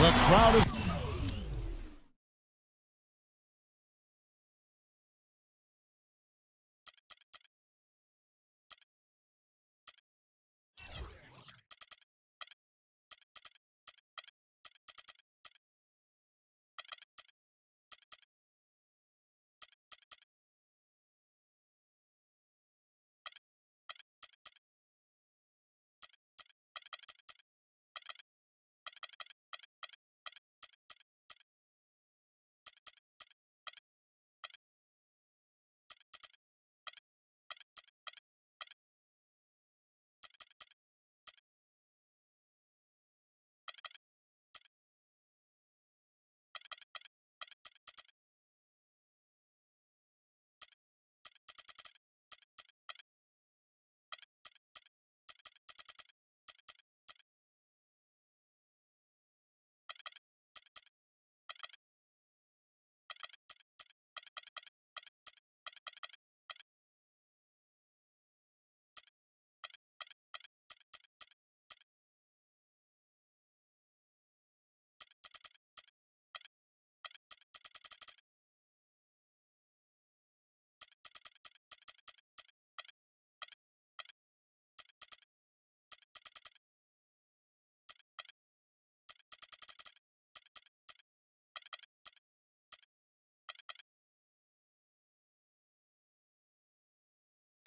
The crowd is...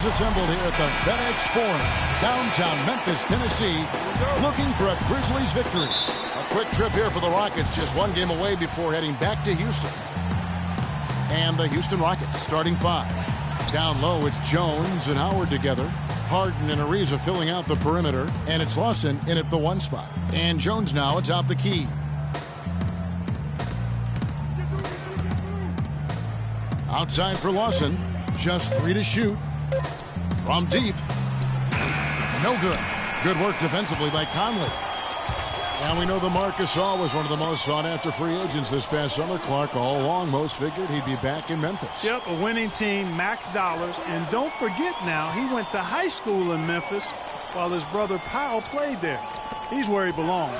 assembled here at the FedEx Forum, downtown Memphis, Tennessee, looking for a Grizzlies victory. A quick trip here for the Rockets, just one game away before heading back to Houston. And the Houston Rockets starting five. Down low, it's Jones and Howard together. Harden and Ariza filling out the perimeter, and it's Lawson in at the one spot. And Jones now atop the key. Outside for Lawson, just 3 to shoot. From deep. No good. Good work defensively by Conley. And we know that Marc Gasol was one of the most sought-after free agents this past summer. Clark, all along, most figured he'd be back in Memphis. Yep, a winning team, max dollars. And don't forget now, he went to high school in Memphis while his brother Powell played there. He's where he belongs.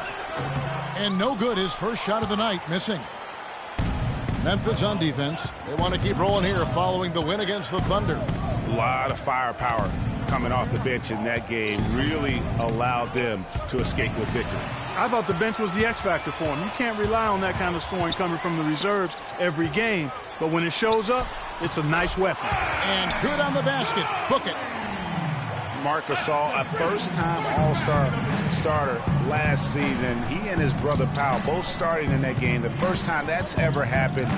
And no good, his first shot of the night, missing. Memphis on defense. They want to keep rolling here following the win against the Thunder. A lot of firepower coming off the bench in that game really allowed them to escape with victory. I thought the bench was the X factor for him. You can't rely on that kind of scoring coming from the reserves every game. But when it shows up, it's a nice weapon. And good on the basket. Book it. Marc Gasol, a first-time All-Star starter last season. He and his brother Powell both starting in that game. The first time that's ever happened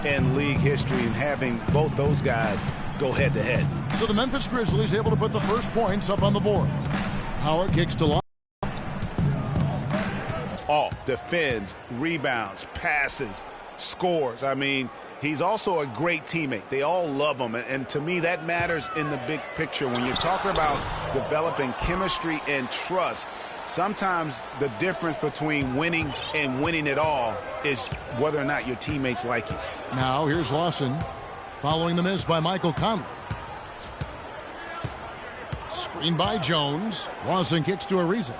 in league history, and having both those guys go head-to-head. So the Memphis Grizzlies able to put the first points up on the board. Howard kicks to Lawson. Defends, rebounds, passes, scores. I mean, he's also a great teammate. They all love him. And to me, that matters in the big picture. When you're talking about developing chemistry and trust, sometimes the difference between winning and winning it all is whether or not your teammates like you. Now here's Lawson. Following the miss by Michael Conley. Screen by Jones. Lawson kicks to Ariza.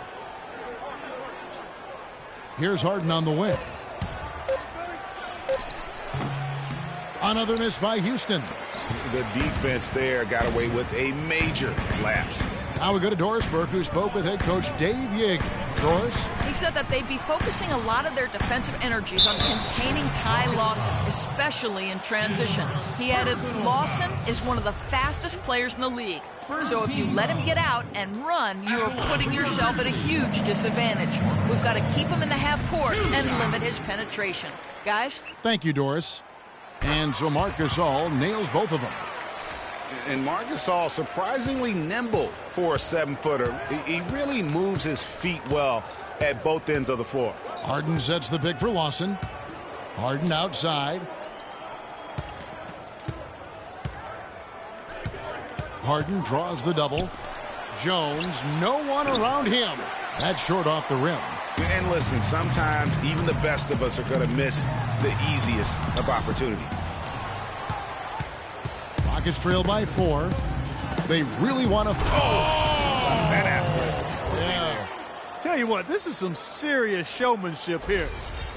Here's Harden on the wing. Another miss by Houston. The defense there got away with a major lapse. Now we go to Doris Burke, who spoke with head coach Dave Yig. Doris? He said that they'd be focusing a lot of their defensive energies on containing Ty Lawson, especially in transition. He added, Lawson is one of the fastest players in the league. So if you let him get out and run, you are putting yourself at a huge disadvantage. We've got to keep him in the half court and limit his penetration. Guys? Thank you, Doris. And so Marc Gasol nails both of them. And Marc Gasol surprisingly nimble for a 7-footer. He really moves his feet well at both ends of the floor. Harden sets the pick for Lawson. Harden outside. Harden draws the double. Jones, no one around him. That's short off the rim. And listen, sometimes even the best of us are going to miss the easiest of opportunities. Rockets trail by 4. They really want to... That happened. Yeah. Tell you what, this is some serious showmanship here.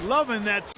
Loving that.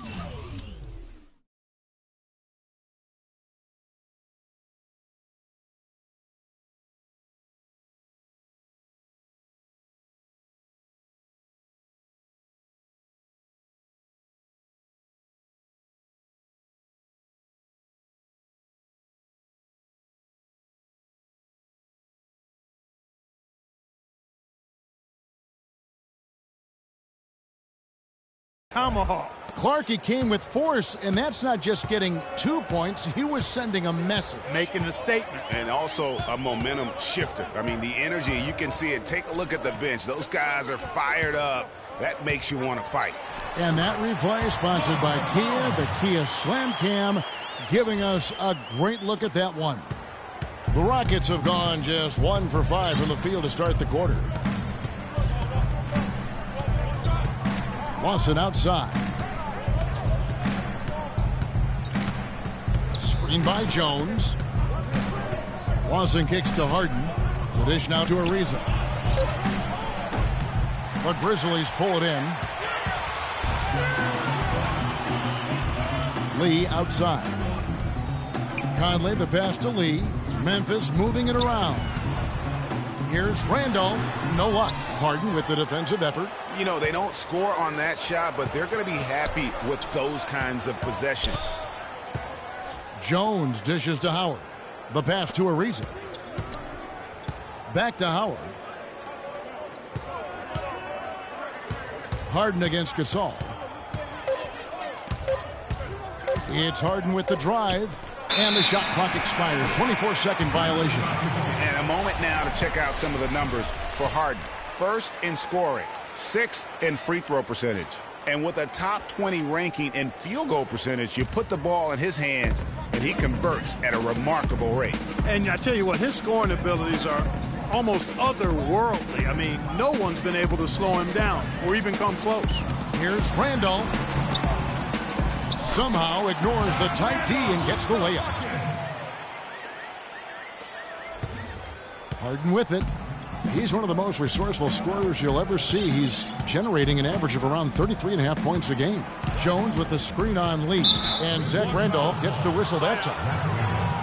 Tomahawk. Clarkie came with force, and that's not just getting 2 points. He was sending a message. Making a statement. And also a momentum shifter. I mean, the energy, you can see it. Take a look at the bench. Those guys are fired up. That makes you want to fight. And that replay sponsored by Kia, the Kia Slam Cam, giving us a great look at that one. The Rockets have gone just 1 for 5 from the field to start the quarter. Lawson outside. Screen by Jones. Lawson kicks to Harden. The dish now to Ariza. The Grizzlies pull it in. Lee outside. Conley the pass to Lee. Memphis moving it around. Here's Randolph. No luck. Harden with the defensive effort. You know, they don't score on that shot, but they're going to be happy with those kinds of possessions. Jones dishes to Howard. The pass to Ariza. Back to Howard. Harden against Gasol. It's Harden with the drive. And the shot clock expires. 24-second violation. And a moment now to check out some of the numbers for Harden. First in scoring. 6th in free throw percentage. And with a top 20 ranking in field goal percentage, you put the ball in his hands, and he converts at a remarkable rate. And I tell you what, his scoring abilities are almost otherworldly. I mean, no one's been able to slow him down or even come close. Here's Randolph. Somehow ignores the tight D and gets the layup. Harden with it. He's one of the most resourceful scorers you'll ever see. He's generating an average of around 33.5 points a game. Jones with the screen on Lee. And Zach Randolph gets the whistle that time.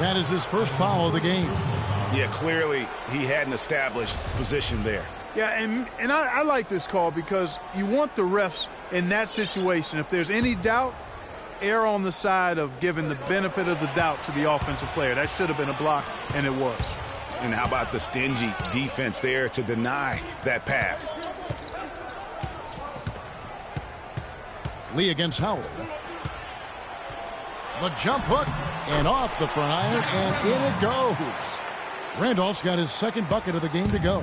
That is his first foul of the game. Yeah, clearly he had an established position there. Yeah, and I like this call because you want the refs in that situation. If there's any doubt, err on the side of giving the benefit of the doubt to the offensive player. That should have been a block, and it was. And how about the stingy defense there to deny that pass? Lee against Howard. The jump hook and off the front iron, and in it goes. Randolph's got his second bucket of the game to go.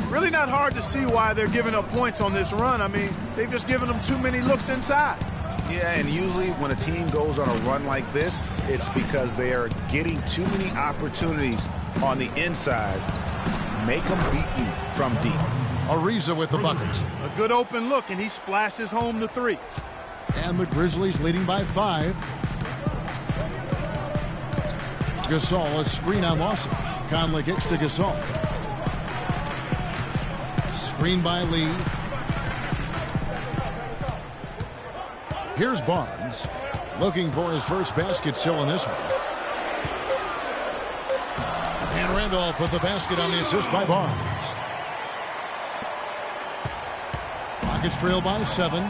Really not hard to see why they're giving up points on this run. I mean, they've just given them too many looks inside. Yeah, and usually when a team goes on a run like this, it's because they are getting too many opportunities on the inside. Make them beat you from deep. Ariza with the bucket. A good open look, and he splashes home the three. And the Grizzlies leading by 5. Gasol, a screen on Lawson. Conley kicks to Gasol. Screen by Lee. Here's Barnes, looking for his first basket still in this one. And Randolph with the basket on the assist by Barnes. Rockets trail by 7.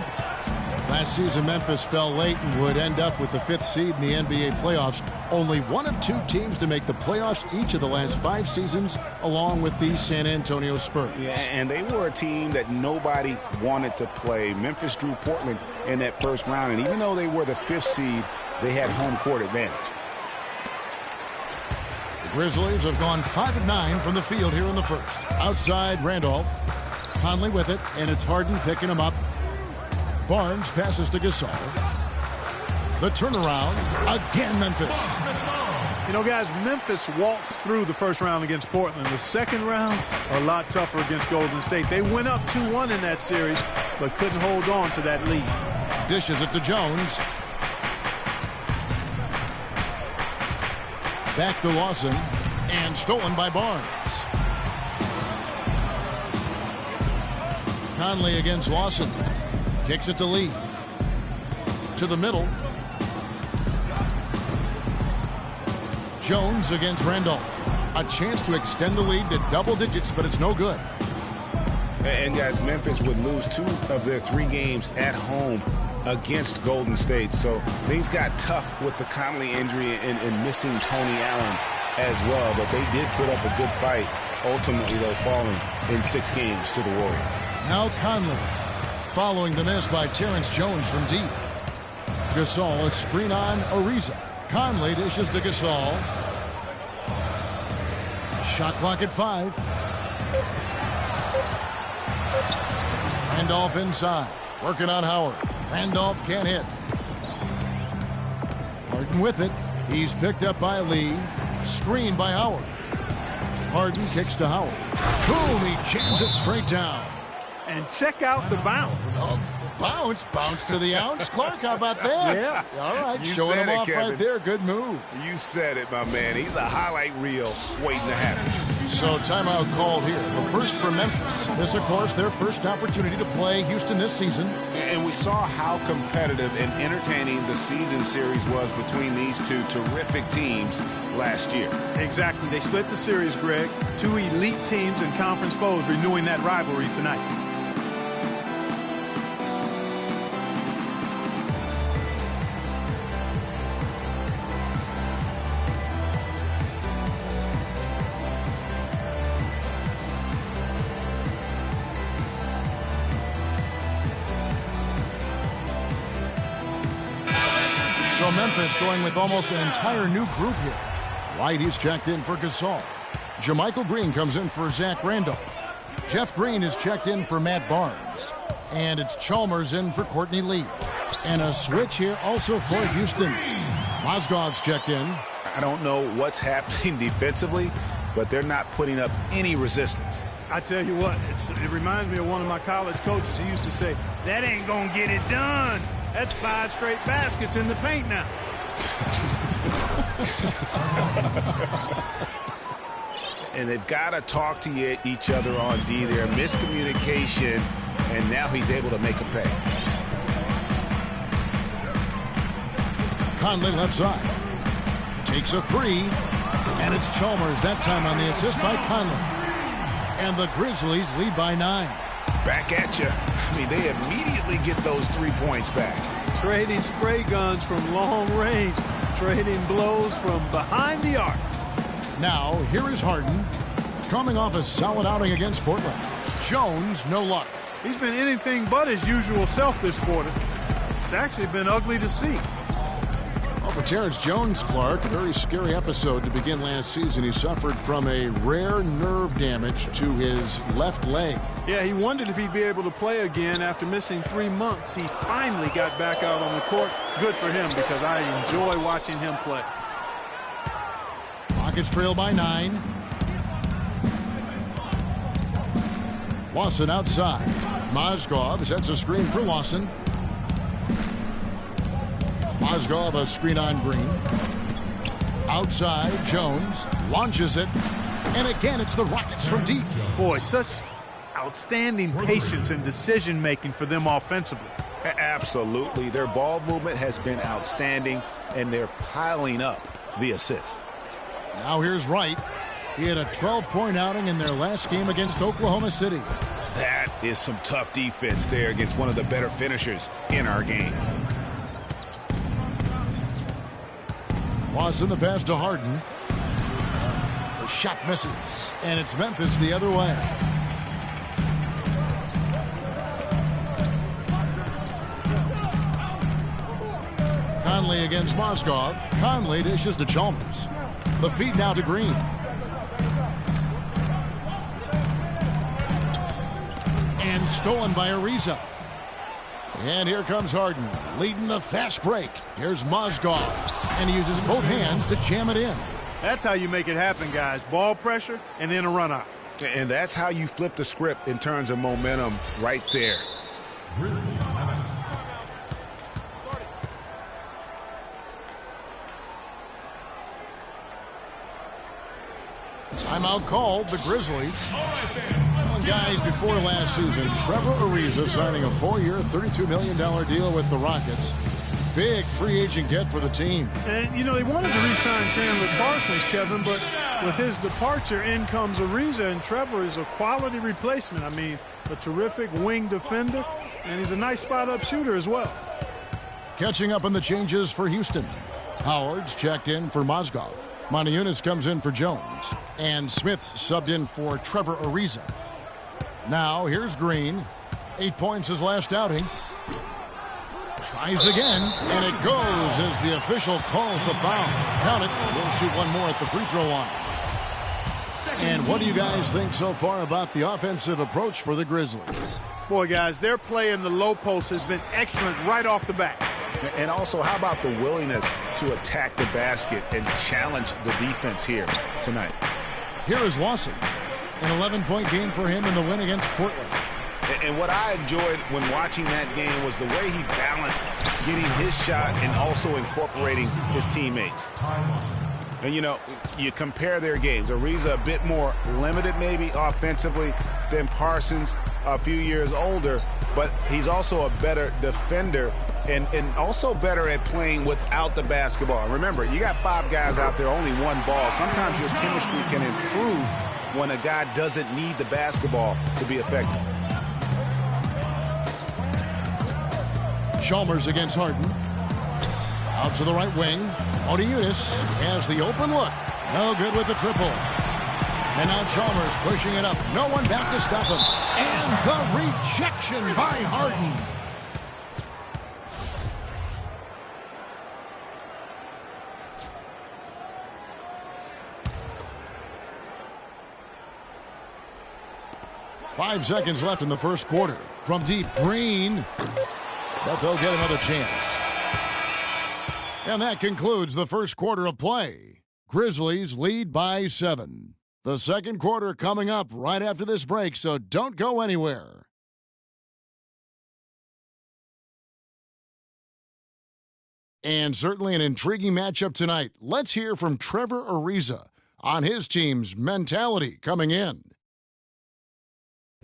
Last season, Memphis fell late and would end up with the 5th seed in the NBA playoffs. Only one of 2 teams to make the playoffs each of the last 5 seasons, along with the San Antonio Spurs. Yeah, and they were a team that nobody wanted to play. Memphis drew Portland in that first round, and even though they were the 5th seed, they had home court advantage. The Grizzlies have gone 5 of 9 from the field here in the first. Outside, Randolph. Conley with it, and it's Harden picking him up. Barnes passes to Gasol. The turnaround, again Memphis. You know, guys, Memphis walks through the first round against Portland. The second round, a lot tougher against Golden State. They went up 2-1 in that series, but couldn't hold on to that lead. Dishes it to Jones. Back to Lawson, and stolen by Barnes. Conley against Lawson. Kicks it to Lee. to the middle. Jones against Randolph. A chance to extend the lead to double digits, but it's no good. And guys, Memphis would lose 2 of their 3 games at home against Golden State. So things got tough with the Conley injury and missing Tony Allen as well. But they did put up a good fight, ultimately, though, falling in 6 games to the Warriors. Now Conley, following the miss by Terrence Jones from deep. Gasol, a screen on Ariza. Conley dishes to Gasol. Shot clock at 5. Randolph inside, working on Howard. Randolph can't hit. Harden with it. He's picked up by Lee. Screened by Howard. Harden kicks to Howard. Boom, he jams it straight down. And check out the bounce. Oh, bounce to the ounce. Clark, how about that? Yeah. All right, You showing said him it, off Kevin. right there. Good move. You said it, my man. He's a highlight reel waiting to happen. So timeout called here. The first for Memphis. This, of course, their first opportunity to play Houston this season. And we saw how competitive and entertaining the season series was between these 2 terrific teams last year. Exactly. They split the series, Greg. 2 elite teams and conference foes renewing that rivalry tonight. So Memphis going with almost an entire new group here. White, he's checked in for Gasol. JaMychal Green comes in for Zach Randolph. Jeff Green is checked in for Matt Barnes. And it's Chalmers in for Courtney Lee. And a switch here also for Houston. Mozgov's checked in. I don't know what's happening defensively, but they're not putting up any resistance. I tell you what, it reminds me of one of my college coaches. He used to say, that ain't going to get it done. That's 5 straight baskets in the paint now. And they've got to talk to each other on D there. Miscommunication, and now he's able to make a pay. Conley left side. Takes a 3. And it's Chalmers, that time on the assist by Conley. And the Grizzlies lead by 9. Back at you. I mean, they immediately get those 3 points back. Trading spray guns from long range. Trading blows from behind the arc. Now, here is Harden, coming off a solid outing against Portland. Jones, no luck. He's been anything but his usual self this quarter. It's actually been ugly to see. Well, for Terrence Jones, Clark, a very scary episode to begin last season. He suffered from a rare nerve damage to his left leg. Yeah, he wondered if he'd be able to play again after missing 3 months. He finally got back out on the court. Good for him, because I enjoy watching him play. Rockets trail by 9. Lawson outside. Mozgov sets a screen for Lawson. Mozgov a screen on Green. Outside, Jones launches it. And again, it's the Rockets from deep. Boy, such outstanding patience and decision-making for them offensively. Absolutely. Their ball movement has been outstanding, and they're piling up the assists. Now here's Wright. He had a 12-point outing in their last game against Oklahoma City. That is some tough defense there against one of the better finishers in our game. Lawson the pass to Harden. The shot misses. And it's Memphis the other way. Conley against Mozgov. Conley dishes to Chalmers. The feed now to Green. And stolen by Ariza. And here comes Harden, leading the fast break. Here's Mozgov, and he uses both hands to jam it in. That's how you make it happen, guys. Ball pressure and then a run out. And that's how you flip the script in terms of momentum right there. Timeout called, the Grizzlies. Well, guys, before last season, Trevor Ariza signing a 4-year, $32 million deal with the Rockets. big free agent get for the team. And, you know, they wanted to re-sign Chandler Parsons, Kevin, but with his departure, in comes Ariza, and Trevor is a quality replacement. I mean, a terrific wing defender, and he's a nice spot-up shooter as well. Catching up on the changes for Houston. Howard's checked in for Mozgov. Moniunas comes in for Jones. And Smith subbed in for Trevor Ariza. Now, here's Green. 8 points his last outing. Tries again, and it goes as the official calls the foul. Count it. We'll shoot one more at the free throw line. And what do you guys think so far about the offensive approach for the Grizzlies? Boy, guys, their play in the low post has been excellent right off the bat. And also, how about the willingness to attack the basket and challenge the defense here tonight? Here is Lawson. An 11-point game for him in the win against Portland. And what I enjoyed when watching that game was the way he balanced getting his shot and also incorporating his teammates. And, you know, you compare their games. Ariza a bit more limited maybe offensively than Parsons, a few years older, but he's also a better defender and also better at playing without the basketball. Remember, you got 5 guys out there, only one ball. Sometimes your chemistry can improve when a guy doesn't need the basketball to be effective. Chalmers against Harden. Out to the right wing. Moniunas has the open look. No good with the triple. And now Chalmers pushing it up. No one back to stop him. And the rejection by Harden. Five seconds left in the first quarter. From deep, Green. But they'll get another chance. And that concludes the first quarter of play. Grizzlies lead by 7. The second quarter coming up right after this break, so don't go anywhere. And certainly an intriguing matchup tonight. Let's hear from Trevor Ariza on his team's mentality coming in.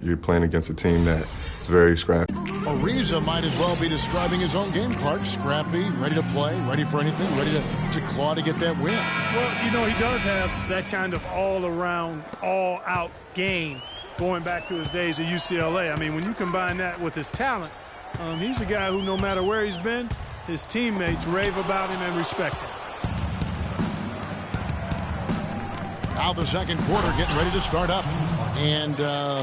You're playing against a team that's very scrappy. Ariza might as well be describing his own game, Clark. Scrappy, ready to play, ready for anything, ready to claw to get that win. Well, you know, he does have that kind of all-around, all-out game going back to his days at UCLA. I mean, when you combine that with his talent, he's a guy who, no matter where he's been, his teammates rave about him and respect him. Now the second quarter getting ready to start up. And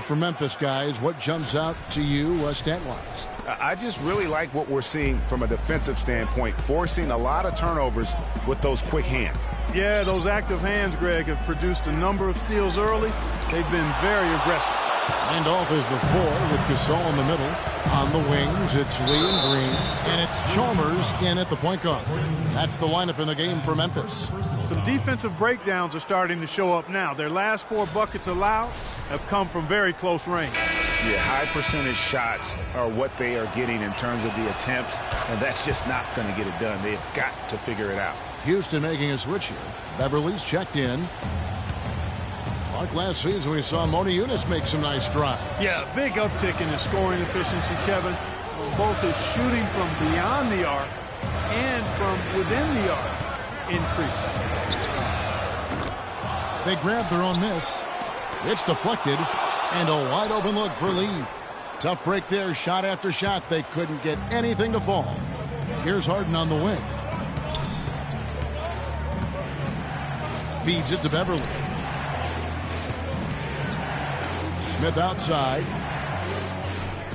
for Memphis, guys, what jumps out to you stat-wise? I just really like what we're seeing from a defensive standpoint, forcing a lot of turnovers with those quick hands. Yeah, those active hands, Greg, have produced a number of steals early. They've been very aggressive. Handoff is the 4 with Gasol in the middle. On the wings, it's Lee and Green. And it's Chalmers in at the point guard. That's the lineup in the game for Memphis. Some defensive breakdowns are starting to show up now. Their last 4 buckets allowed have come from very close range. Yeah, high percentage shots are what they are getting in terms of the attempts, and that's just not going to get it done. They've got to figure it out. Houston making a switch here. Beverly's checked in. Like last season, we saw Moniunas make some nice strides. Yeah, big uptick in his scoring efficiency, Kevin. Both his shooting from beyond the arc and from within the arc increased. They grabbed their own miss. It's deflected, and a wide open look for Lee. Tough break there, shot after shot. They couldn't get anything to fall. Here's Harden on the wing. Feeds it to Beverly. Smith outside.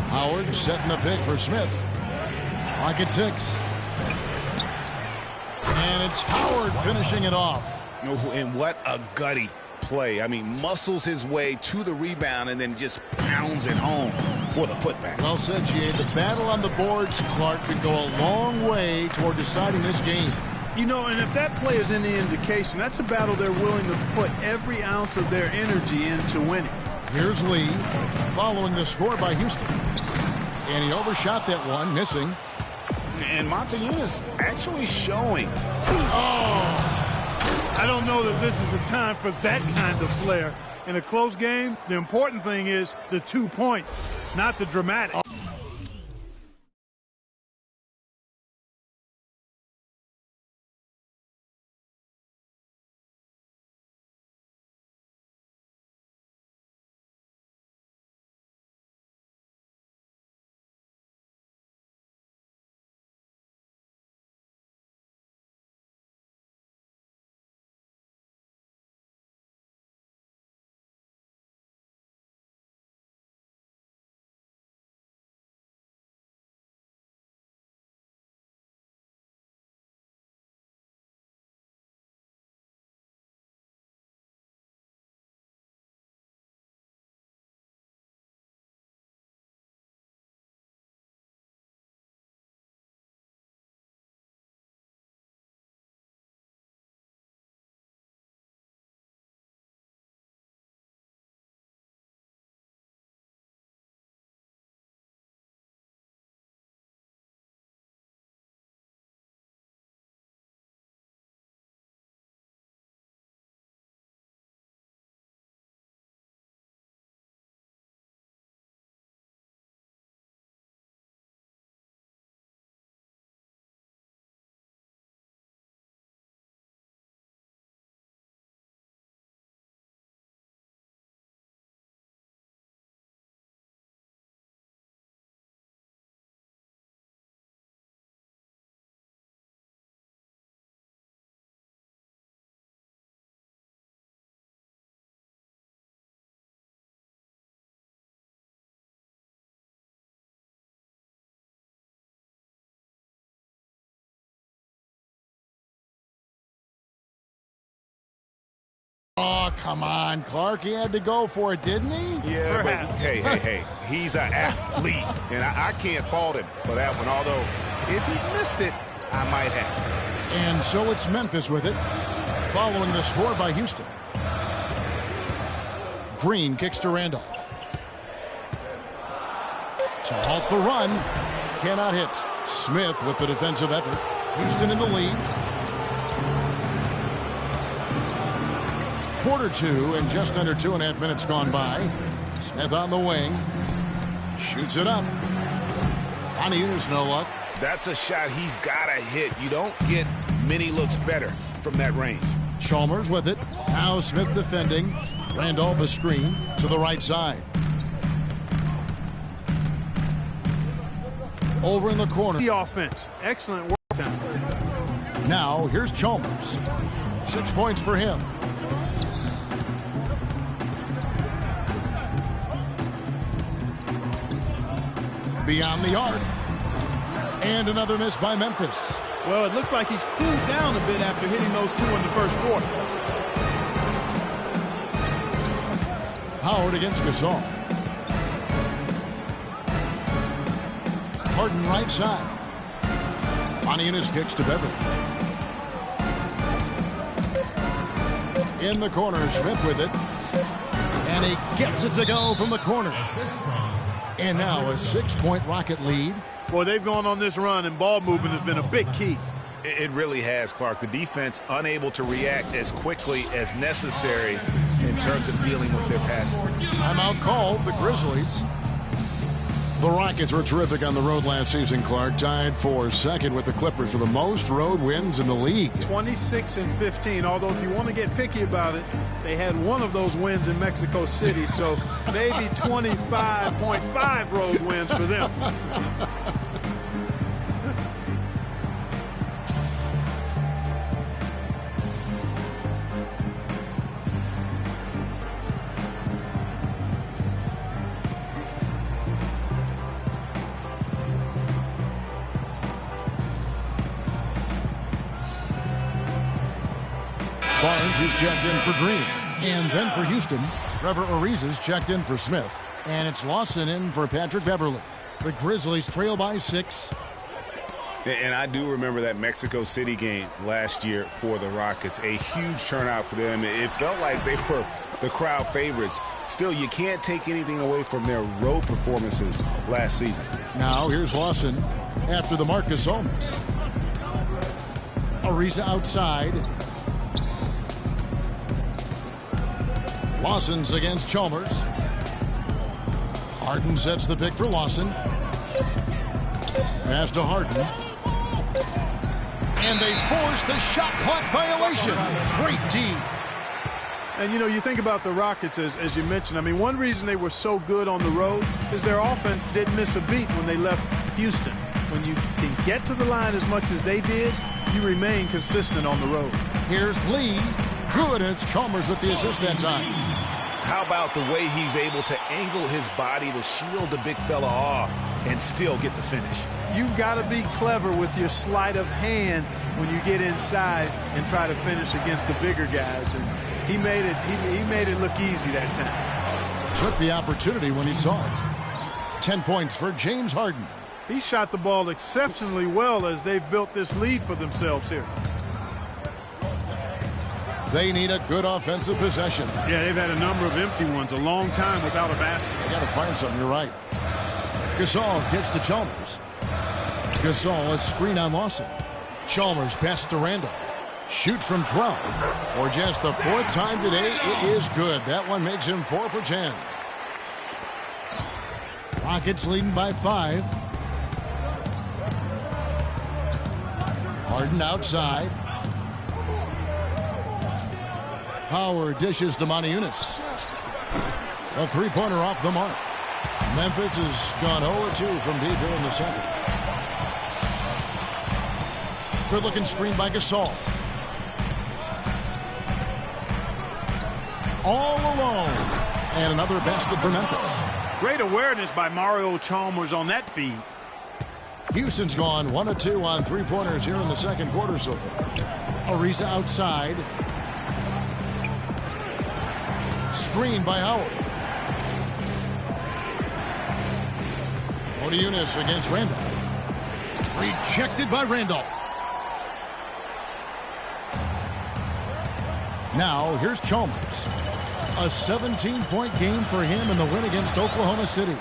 Howard setting the pick for Smith. Clock at 6. And it's Howard finishing it off. And what a gutty play. I mean, muscles his way to the rebound and then just pounds it home for the putback. Well said, G.A. The battle on the boards, Clark, could go a long way toward deciding this game. You know, and if that play is any indication, that's a battle they're willing to put every ounce of their energy into winning. Here's Lee following the score by Houston. And he overshot that one, missing. And Moniunas actually showing. I don't know that this is the time for that kind of flair. In a close game, the important thing is the 2 points, not the dramatic. Oh, come on, Clark. He had to go for it, didn't he? Yeah, but hey. He's an athlete, and I can't fault him for that one. Although, if he missed it, I might have. And so it's Memphis with it, following the score by Houston. Green kicks to Randolph. To halt the run. Cannot hit. Smith with the defensive effort. Houston in the lead. Quarter two and just under 2.5 minutes gone by. Smith on the wing. Shoots it up. Moniunas no luck. That's a shot he's got to hit. You don't get many looks better from that range. Chalmers with it. Now Smith defending. Randolph a screen to the right side. Over in the corner. The offense. Excellent work time. Now here's Chalmers. 6 points for him. Beyond the arc. And another miss by Memphis. Well, it looks like he's cooled down a bit after hitting those two in the first quarter. Howard against Gasol. Harden right side. Moniunas kicks to Beverly. In the corner, Smith with it. And he gets it to go from the corner. And now a 6-point Rocket lead. Boy, they've gone on this run, and ball movement has been a big key. It really has, Clark. The defense unable to react as quickly as necessary in terms of dealing with their passing. Timeout called, the Grizzlies. The Rockets were terrific on the road last season, Clark. Tied for second with the Clippers for the most road wins in the league. 26-15, although if you want to get picky about it, they had one of those wins in Mexico City, so maybe 25.5 road wins for them. Barnes is checked in for Green. And then for Houston, Trevor Ariza is checked in for Smith. And it's Lawson in for Patrick Beverly. The Grizzlies trail by 6. And I do remember that Mexico City game last year for the Rockets. A huge turnout for them. It felt like they were the crowd favorites. Still, you can't take anything away from their road performances last season. Now here's Lawson after the Marcus Holmes. Ariza outside. Lawson's against Chalmers. Harden sets the pick for Lawson. Pass to Harden. And they force the shot clock violation. Great D. And, you know, you think about the Rockets, as you mentioned. I mean, one reason they were so good on the road is their offense didn't miss a beat when they left Houston. When you can get to the line as much as they did, you remain consistent on the road. Here's Lee. Good. It's Chalmers with the assist that time. How about the way he's able to angle his body to shield the big fella off and still get the finish? You've got to be clever with your sleight of hand when you get inside and try to finish against the bigger guys. And he made it look easy that time. Took the opportunity when he saw it. 10 points for James Harden. He shot the ball exceptionally well as they've built this lead for themselves here. They need a good offensive possession. Yeah, they've had a number of empty ones, a long time without a basket. They got to find something, you're right. Gasol gets to Chalmers. Gasol, a screen on Lawson. Chalmers passes to Randolph. Shoots from 12. For just the 4th time today, it is good. That one makes him 4 for 10. Rockets leading by 5. Harden outside. Howard dishes to Moniunas. A three-pointer off the mark. Memphis has gone 0-2 from deep here in the second. Good-looking screen by Gasol. All alone. And another basket for Memphis. Great awareness by Mario Chalmers on that feed. Houston's gone 1-2 on three-pointers here in the second quarter so far. Ariza outside. Screen by Howard. Odiunas against Randolph. Rejected by Randolph. Now, here's Chalmers. A 17-point game for him in the win against Oklahoma City.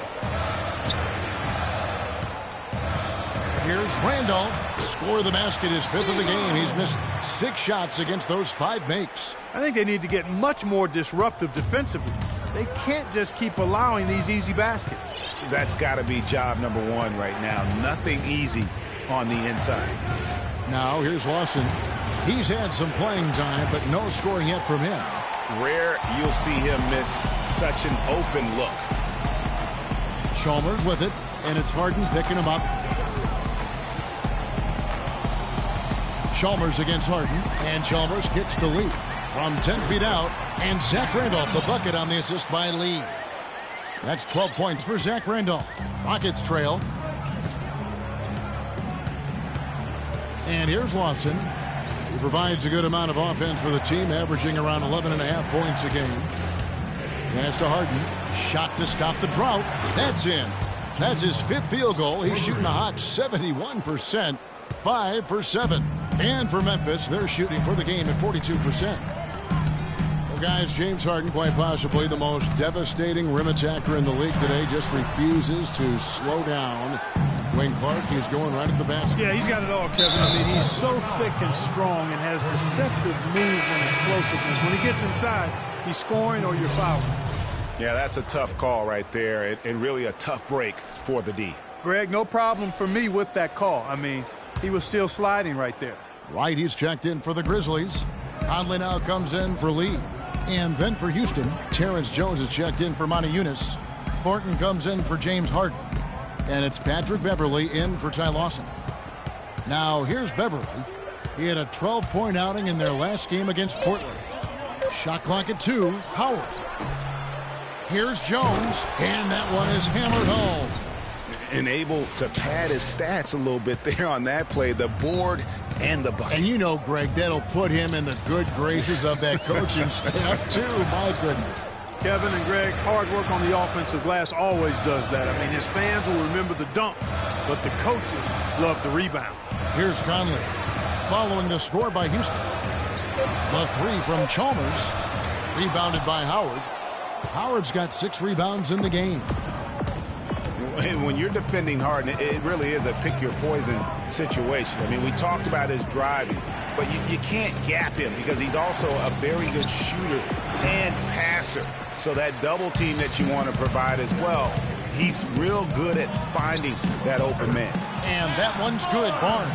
Here's Randolph. Score of the basket, his 5th of the game. He's missed 6 shots against those 5 makes. I think they need to get much more disruptive defensively. They can't just keep allowing these easy baskets. That's got to be job number 1 right now. Nothing easy on the inside. Now, here's Lawson. He's had some playing time, but no scoring yet from him. Rare you'll see him miss such an open look. Chalmers with it, and it's Harden picking him up. Chalmers against Harden, and Chalmers kicks to Lee from 10 feet out, and Zach Randolph the bucket on the assist by Lee. That's 12 points for Zach Randolph. Rockets trail. And here's Lawson. He provides a good amount of offense for the team, averaging around 11.5 points a game. Pass to Harden. Shot to stop the drought. That's in. That's his 5th field goal. He's shooting a hot 71%. 5 for 7. And for Memphis, they're shooting for the game at 42%. Well, guys, James Harden, quite possibly the most devastating rim attacker in the league today, just refuses to slow down. Wayne Clark, he's going right at the basket. Yeah, he's got it all, Kevin. I mean, he's so thick and strong and has deceptive moves and explosiveness. When he gets inside, he's scoring or you're fouling. Yeah, that's a tough call right there, and really a tough break for the D. Greg, no problem for me with that call. I mean, he was still sliding right there. Right, he's checked in for the Grizzlies. Conley now comes in for Lee. And then for Houston, Terrence Jones is checked in for Monty Eunice. Thornton comes in for James Harden. And it's Patrick Beverly in for Ty Lawson. Now, here's Beverly. He had a 12-point outing in their last game against Portland. Shot clock at 2. Howard. Here's Jones, and that one is hammered home. And able to pad his stats a little bit there on that play, the board and the bucket. And you know, Greg, that'll put him in the good graces of that coaching staff, too. My goodness. Kevin and Greg, hard work on the offensive glass always does that. I mean, his fans will remember the dunk, but the coaches love the rebound. Here's Conley, following the score by Houston. The 3 from Chalmers, rebounded by Howard. Howard's got 6 rebounds in the game. And when you're defending Harden, it really is a pick-your-poison situation. I mean, we talked about his driving, but you can't gap him because he's also a very good shooter and passer. So that double team that you want to provide as well, he's real good at finding that open man. And that one's good, Barnes.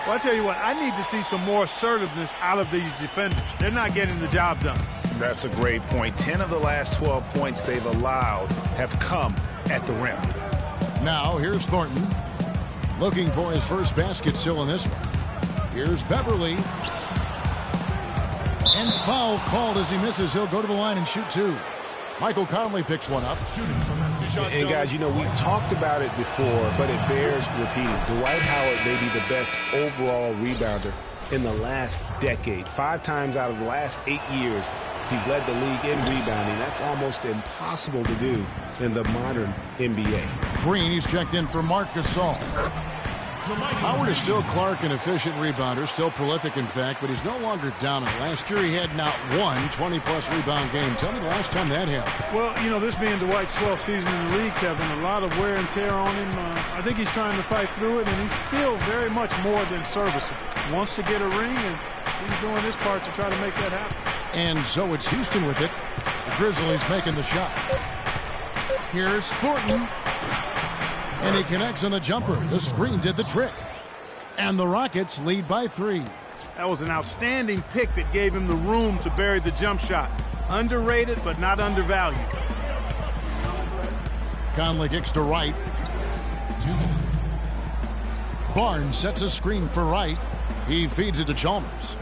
Well, I tell you what, I need to see some more assertiveness out of these defenders. They're not getting the job done. That's a great point. 10 of the last 12 points they've allowed have come at the rim. Now, here's Thornton, looking for his first basket still in this one. Here's Beverly. And foul called as he misses. He'll go to the line and shoot 2. Michael Conley picks one up. And, guys, you know, we've talked about it before, but it bears repeating. Dwight Howard may be the best overall rebounder in the last decade. 5 times out of the last 8 years, he's led the league in rebounding. That's almost impossible to do in the modern NBA. Green, he's checked in for Marc Gasol. Howard is still Clark, an efficient rebounder, still prolific, in fact, but he's no longer dominant. Last year he had not one 20-plus rebound game. Tell me the last time that happened. Well, you know, this being Dwight's 12th season in the league, Kevin, a lot of wear and tear on him. I think he's trying to fight through it, and he's still very much more than serviceable. He wants to get a ring, and he's doing his part to try to make that happen. And so it's Houston with it. The Grizzlies making the shot. Here's Thornton. And he connects on the jumper. The screen did the trick. And the Rockets lead by 3. That was an outstanding pick that gave him the room to bury the jump shot. Underrated, but not undervalued. Conley kicks to Wright. 2 minutes. Barnes sets a screen for Wright. He feeds it to Chalmers.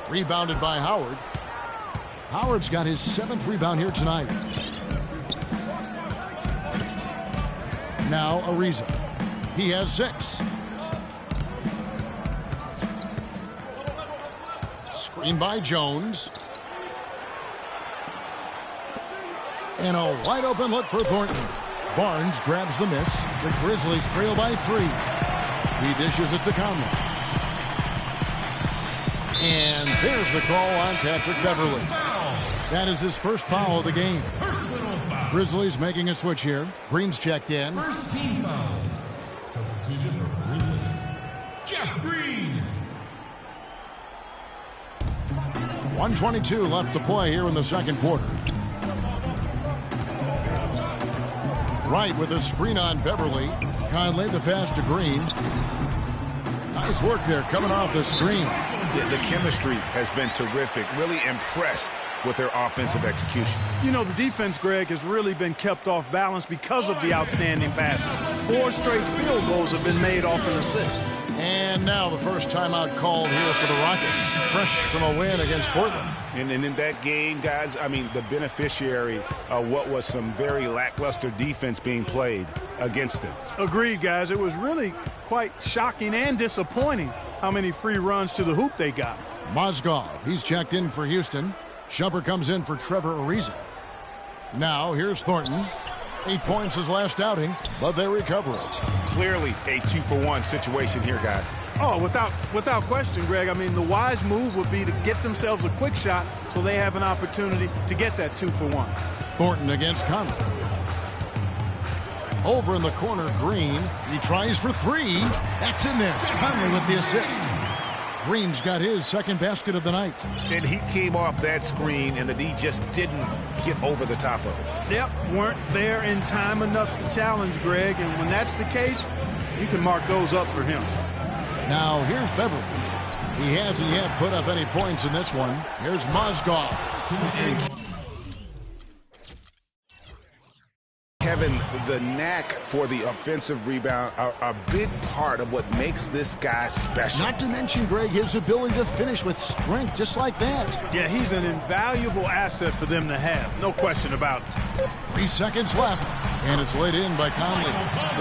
Rebounded by Howard. Howard's got his 7th rebound here tonight. Now Ariza. He has 6. Screen by Jones. And a wide open look for Thornton. Barnes grabs the miss. The Grizzlies trail by 3. He dishes it to Conley. And there's the call on Patrick Beverley. That is his first foul of the game. Grizzlies making a switch here. Green's checked in. First team foul. Substitution for Grizzlies. Jeff Green. 1:22 left to play here in the second quarter. Wright with a screen on Beverley. Conley the pass to Green. Nice work there coming off the screen. The chemistry has been terrific. Really impressed with their offensive execution. You know, the defense, Greg, has really been kept off balance because of the outstanding passes. 4 straight field goals have been made off an assist. And now the first timeout called here for the Rockets. Fresh from a win against Portland. And in that game, guys, I mean, the beneficiary of what was some very lackluster defense being played against them. Agreed, guys. It was really quite shocking and disappointing how many free runs to the hoop they got. Mozgov, he's checked in for Houston. Shumpert comes in for Trevor Ariza. Now here's Thornton. 8 points his last outing, but they recover it. Clearly a 2-for-1 situation here, guys. Oh, without question, Greg. I mean, the wise move would be to get themselves a quick shot so they have an opportunity to get that 2-for-1. Thornton against Conley. Over in the corner, Green. He tries for 3. That's in there. Conley with the assist. Green's got his second basket of the night. And he came off that screen, and the D just didn't get over the top of it. Yep, weren't there in time enough to challenge, Greg. And when that's the case, you can mark those up for him. Now here's Beverley. He hasn't yet put up any points in this one. Here's Mozgov. Having the knack for the offensive rebound are a big part of what makes this guy special. Not to mention, Greg, his ability to finish with strength just like that. Yeah, he's an invaluable asset for them to have. No question about it. 3 seconds left, and it's laid in by Conley.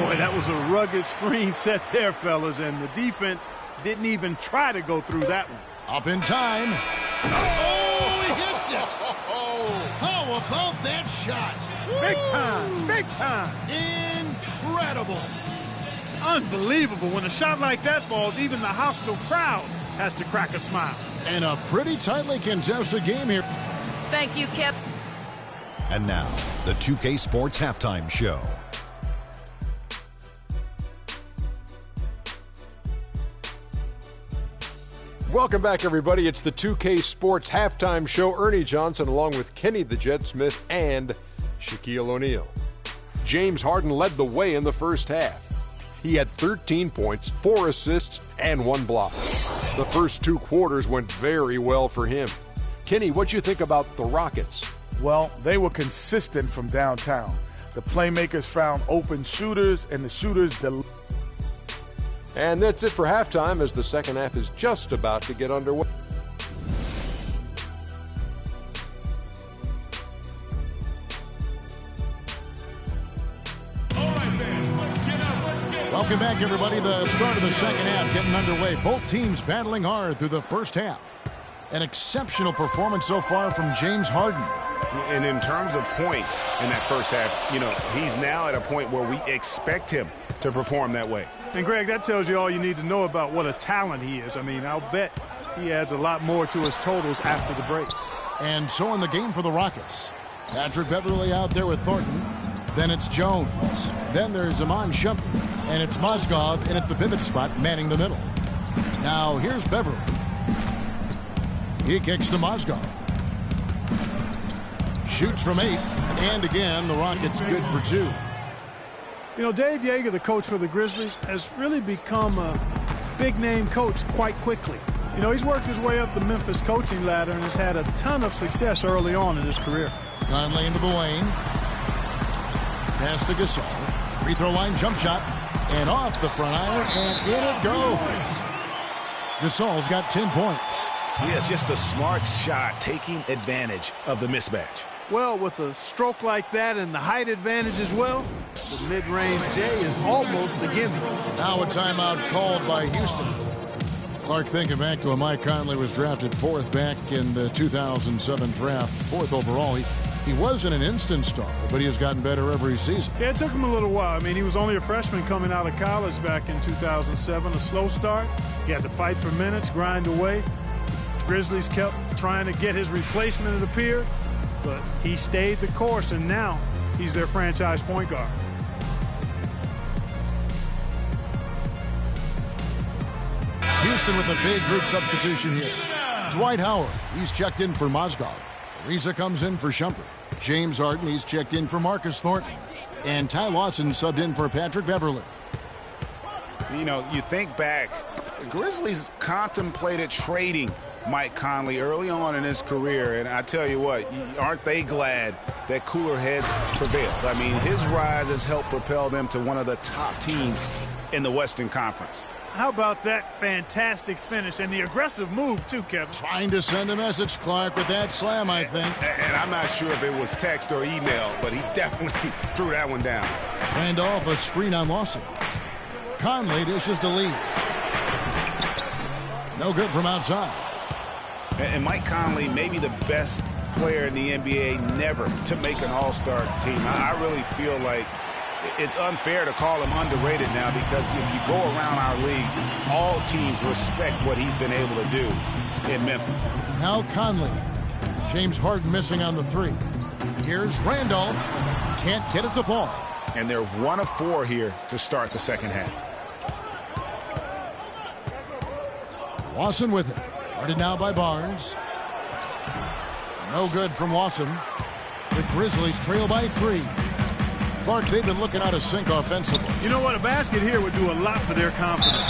Boy, that was a rugged screen set there, fellas, and the defense didn't even try to go through that one. Up in time. Oh, he hits it. How about that shot? Big time, big time. Incredible. Unbelievable. When a shot like that falls, even the hostile crowd has to crack a smile. And a pretty tightly contested game here. Thank you, Kip. And now, the 2K Sports Halftime Show. Welcome back, everybody. It's the 2K Sports Halftime Show. Ernie Johnson along with Kenny the Jet Smith and Shaquille O'Neal. James Harden led the way in the first half. He had 13 points, 4 assists, and 1 block. The first 2 quarters went very well for him. Kenny, what you think about the Rockets? Well, they were consistent from downtown. The playmakers found open shooters, and the shooters And that's it for halftime as the second half is just about to get underway. Welcome back, everybody. The start of the second half getting underway. Both teams battling hard through the first half. An exceptional performance so far from James Harden. And in terms of points in that first half, you know, he's now at a point where we expect him to perform that way. And, Greg, that tells you all you need to know about what a talent he is. I mean, I'll bet he adds a lot more to his totals after the break. And so in the game for the Rockets, Patrick Beverley out there with Thornton. Then it's Jones. Then there's Iman Shumpert. And it's Mozgov in at the pivot spot, manning the middle. Now here's Beverley. He kicks to Mozgov. Shoots from 8. And again, the Rockets good for 2. You know, Dave Joerger, the coach for the Grizzlies, has really become a big-name coach quite quickly. You know, he's worked his way up the Memphis coaching ladder and has had a ton of success early on in his career. Conley into the lane. Pass to Gasol. Free throw line jump shot. And off the front iron, and in it goes. Gasol's got 10 points. Yeah, it's just a smart shot, taking advantage of the mismatch. Well, with a stroke like that and the height advantage as well, the mid-range J is almost a gimme. Now a timeout called by Houston. Clark, thinking back to when Mike Conley was drafted 4th back in the 2007 draft, 4th overall. He wasn't an instant star, but he has gotten better every season. Yeah, it took him a little while. I mean, he was only a freshman coming out of college back in 2007. A slow start. He had to fight for minutes, grind away. Grizzlies kept trying to get his replacement, it appeared, but he stayed the course, and now he's their franchise point guard. Houston with a big group substitution here. Dwight Howard, he's checked in for Mozgov. Ariza comes in for Shumpert. James Harden, he's checked in for Marcus Thornton. And Ty Lawson subbed in for Patrick Beverley. You know, you think back, the Grizzlies contemplated trading Mike Conley early on in his career, and I tell you what, aren't they glad that cooler heads prevailed? I mean, his rise has helped propel them to one of the top teams in the Western Conference. How about that fantastic finish and the aggressive move, too, Kevin? Trying to send a message, Clark, with that slam, I think. And I'm not sure if it was text or email, but he definitely threw that one down. Randolph, a screen on Lawson. Conley dishes to Lee. No good from outside. And Mike Conley may be the best player in the NBA never to make an all-star team. I really feel like it's unfair to call him underrated now, because if you go around our league, all teams respect what he's been able to do in Memphis. Now Conley. James Harden missing on the three. Here's Randolph. Can't get it to fall. And they're 1 of 4 here to start the second half. Lawson with it. Guarded now by Barnes. No good from Lawson. The Grizzlies trail by 3. Clark, they've been looking out of sync offensively. You know what? A basket here would do a lot for their confidence.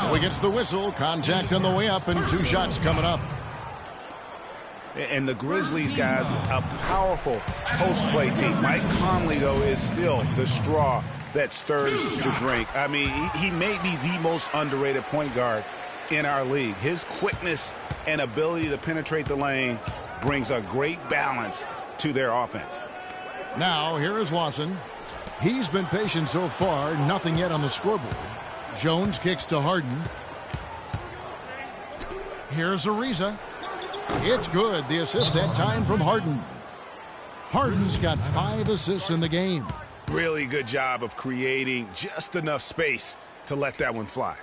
So he gets the whistle. Contact on the way up, and 2 shots coming up. And the Grizzlies, guys, a powerful post-play team. Mike Conley, though, is still the straw that stirs the drink. I mean, he may be the most underrated point guard in our league. His quickness and ability to penetrate the lane brings a great balance to their offense. Now, here is Lawson. He's been patient so far. Nothing yet on the scoreboard. Jones kicks to Harden. Here's Ariza. It's good. The assist that time from Harden. Harden's got 5 assists in the game. Really good job of creating just enough space to let that one fly.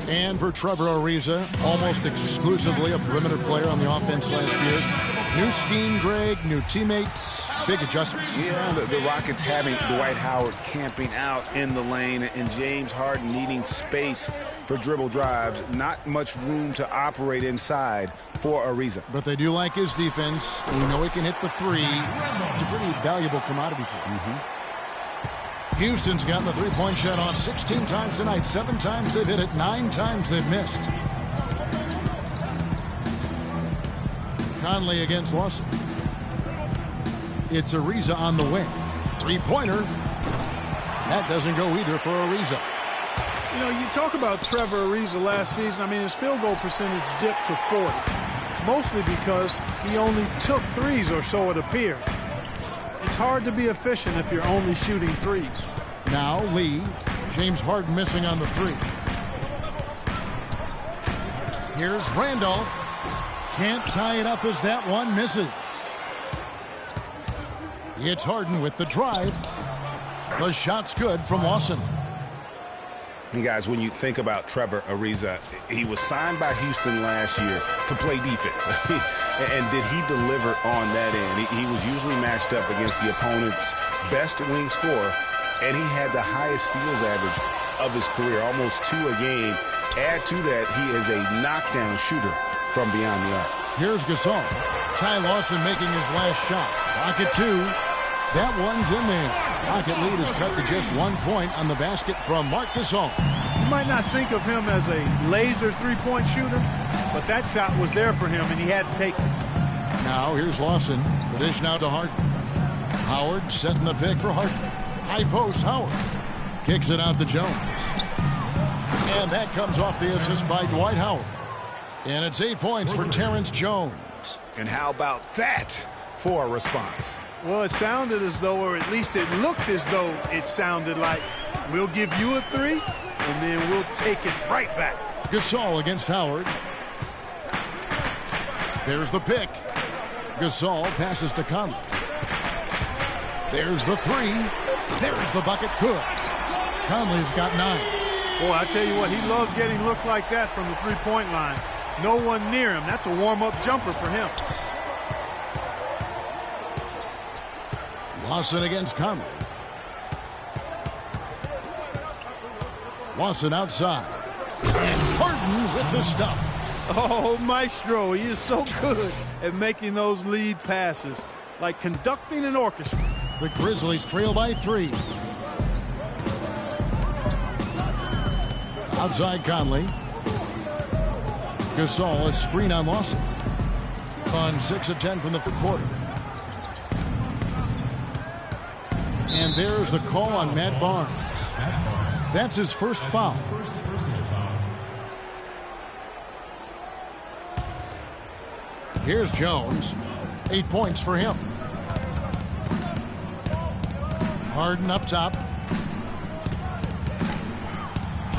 And for Trevor Ariza, almost exclusively a perimeter player on the offense last year. New scheme, Greg, new teammates, big adjustments. Yeah, the Rockets having Dwight Howard camping out in the lane and James Harden needing space for dribble drives. Not much room to operate inside for Ariza. But they do like his defense. We know he can hit the 3. It's a pretty valuable commodity for him. Houston's gotten the three-point shot off 16 times tonight. 7 times they've hit it, 9 times they've missed. Conley against Lawson. It's Ariza on the wing. 3-pointer. That doesn't go either for Ariza. You know, you talk about Trevor Ariza last season. I mean, his field goal percentage dipped to 40. Mostly because he only took 3s, or so it appeared. It's hard to be efficient if you're only shooting 3s. Now Lee. James Harden missing on the 3. Here's Randolph. Can't tie it up as that one misses. It's Harden with the drive. The shot's good from Lawson. Hey guys, when you think about Trevor Ariza, he was signed by Houston last year to play defense. And did he deliver on that end? He was usually matched up against the opponent's best wing scorer, and he had the highest steals average of his career, almost 2 a game. Add to that, he is a knockdown shooter from beyond the arc. Here's Gasol. Ty Lawson making his last shot. Rocket 2. That one's in there. Rocket lead is cut to just 1 point on the basket from Marc Gasol. You might not think of him as a laser three-point shooter, but that shot was there for him, and he had to take it. Now here's Lawson. The dish now to Harden. Howard setting the pick for Harden. High post, Howard. Kicks it out to Jones. And that comes off the assist by Dwight Howard. And it's 8 points for Terrence Jones. And how about that for a response? Well, it sounded as though, or at least it looked as though it sounded like, we'll give you a 3, and then we'll take it right back. Gasol against Howard. There's the pick. Gasol passes to Conley. There's the three. There's the bucket. Good. Conley's got 9. Boy, I tell you what, he loves getting looks like that from the three-point line. No one near him. That's a warm-up jumper for him. Lawson against Conley. Lawson outside. And Harden with the stuff. Oh, Maestro, he is so good at making those lead passes, like conducting an orchestra. The Grizzlies trail by 3. Outside Conley. Gasol, a screen on Lawson. On 6 of 10 from the fourth quarter. And there's the call on Matt Barnes. That's his first foul. Here's Jones. 8 points for him. Harden up top.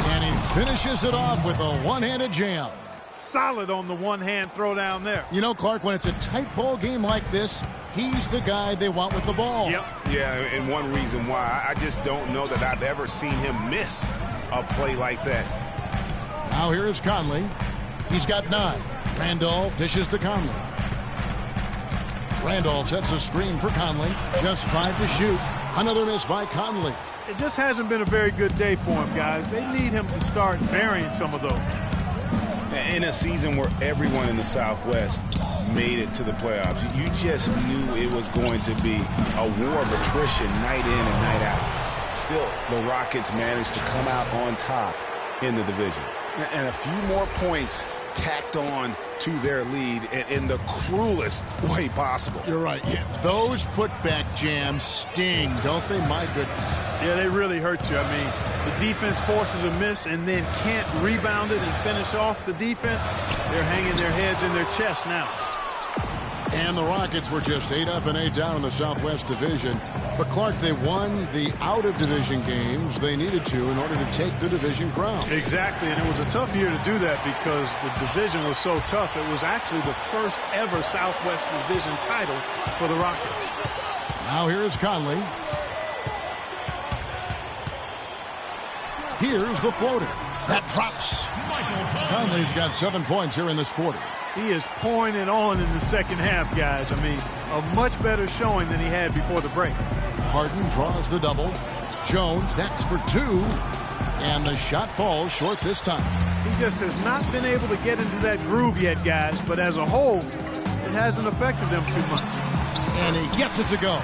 And he finishes it off with a one-handed jam. Solid on the one-hand throw down there. You know, Clark, when it's a tight ball game like this, he's the guy they want with the ball. Yep. Yeah, and one reason why, I just don't know that I've ever seen him miss a play like that. Now here's Conley. He's got 9. Randolph dishes to Conley. Randolph sets a screen for Conley. Just 5 to shoot. Another miss by Conley. It just hasn't been a very good day for him, guys. They need him to start varying some of those. In a season where everyone in the Southwest made it to the playoffs, you just knew it was going to be a war of attrition night in and night out. Still, the Rockets managed to come out on top in the division. And a few more points tacked on to their lead in the cruelest way possible. You're right. Yeah, those putback jams sting, don't they? My goodness. Yeah, they really hurt you. I mean, the defense forces a miss and then can't rebound it and finish off the defense. They're hanging their heads in their chest now. And the Rockets were just 8 up and 8 down in the Southwest Division. But, Clark, they won the out-of-division games they needed to in order to take the division crown. Exactly, and it was a tough year to do that because the division was so tough. It was actually the first ever Southwest Division title for the Rockets. Now here's Conley. Here's the floater. That drops. Conley's got 7 points here in this quarter. He is pouring it on in the second half, guys. I mean, a much better showing than he had before the break. Harden draws the double. Jones, that's for 2. And the shot falls short this time. He just has not been able to get into that groove yet, guys. But as a whole, it hasn't affected them too much. And he gets it to go.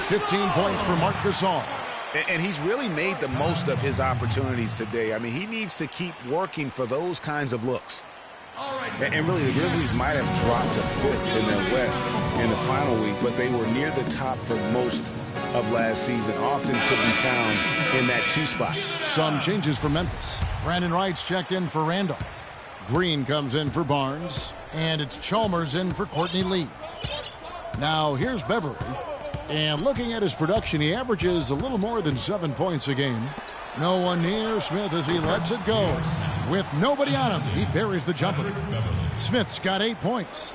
15 points for Marc Gasol. And he's really made the most of his opportunities today. I mean, he needs to keep working for those kinds of looks. And really, the Grizzlies might have dropped to 5th in their West in the final week, but they were near the top for most of last season. Often could be found in that 2 spot. Some changes for Memphis. Brandon Wright's checked in for Randolph. Green comes in for Barnes. And it's Chalmers in for Courtney Lee. Now, here's Beverly. And looking at his production, he averages a little more than 7 points a game. No one near Smith as he lets it go. With nobody on him, he buries the jumper. Smith's got 8 points.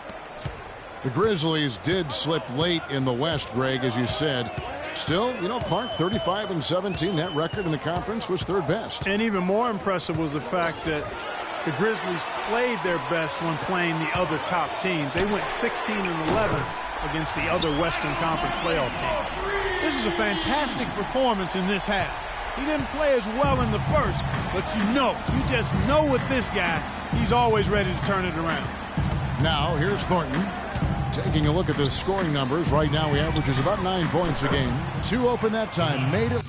The Grizzlies did slip late in the West, Greg, as you said. Still, Clark, 35-17. That record in the conference was 3rd best. And even more impressive was the fact that the Grizzlies played their best when playing the other top teams. They went 16-11 against the other Western Conference playoff teams. This is a fantastic performance in this half. He didn't play as well in the first, but you just know with this guy, he's always ready to turn it around. Now, here's Thornton. Taking a look at the scoring numbers, right now he averages about 9 points a game. 2 open that time, made it.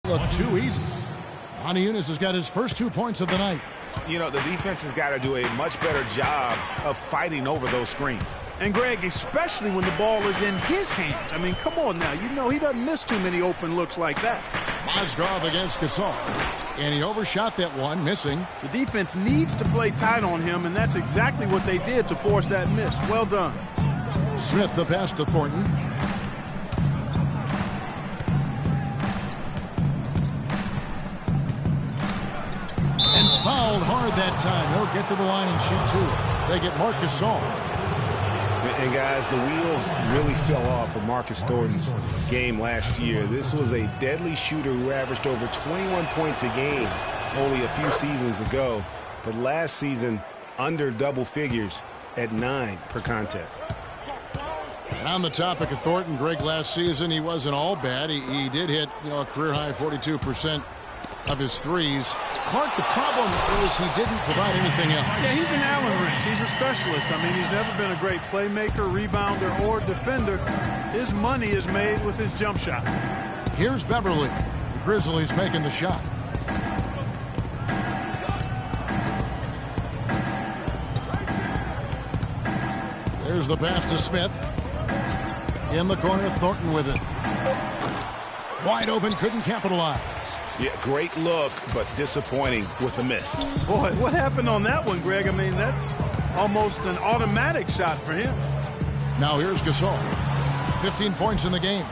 look too easy. Moniunas has got his first 2 points of the night. You know, the defense has got to do a much better job of fighting over those screens. And, Greg, especially when the ball is in his hands. I mean, come on now. You know he doesn't miss too many open looks like that. Mozgov against Gasol. And he overshot that one, missing. The defense needs to play tight on him, and that's exactly what they did to force that miss. Well done. Smith the pass to Thornton. And fouled hard that time. He'll get to the line and shoot two. They get Marc Gasol. And, guys, the wheels really fell off for Marcus Thornton's game last year. This was a deadly shooter who averaged over 21 points a game only a few seasons ago. But last season, under double figures at 9 per contest. And on the topic of Thornton, Greg, last season, he wasn't all bad. He did hit, a career-high 42% of his threes. Clark, the problem is he didn't provide anything else. Yeah, he's an Allen wrench. He's a specialist. I mean, he's never been a great playmaker, rebounder, or defender. His money is made with his jump shot. Here's Beverly. The Grizzlies making the shot. There's the pass to Smith. In the corner, Thornton with it. Wide open, couldn't capitalize. Yeah, great look, but disappointing with the miss. Boy, what happened on that one, Greg? I mean, that's almost an automatic shot for him. Now here's Gasol. 15 points in the game.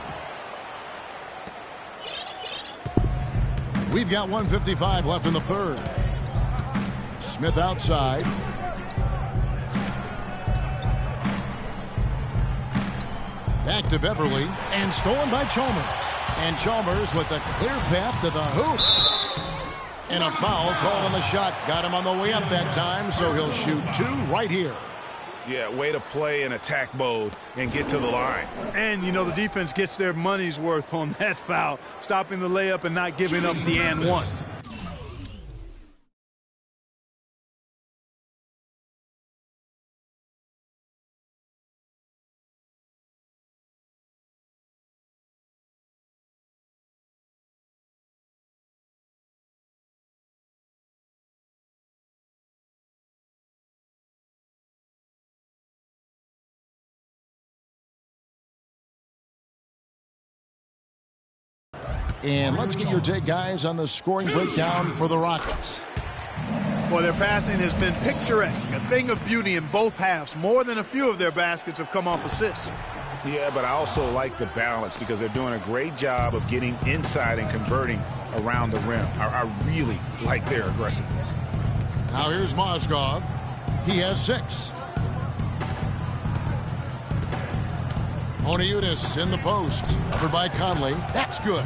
We've got 1:55 left in the third. Smith outside. Back to Beverly, and stolen by Chalmers. And Chalmers with a clear path to the hoop. And a foul called on the shot. Got him on the way up that time, so he'll shoot two right here. Yeah, way to play in attack mode and get to the line. And, the defense gets their money's worth on that foul, stopping the layup and not giving up the and one. And let's get your take, guys, on the scoring breakdown for the Rockets. Well, their passing has been picturesque, a thing of beauty in both halves. More than a few of their baskets have come off assists. Yeah, but I also like the balance because they're doing a great job of getting inside and converting around the rim. I really like their aggressiveness. Now here's Mozgov. He has 6. Moniunas in the post. Covered by Conley. That's good.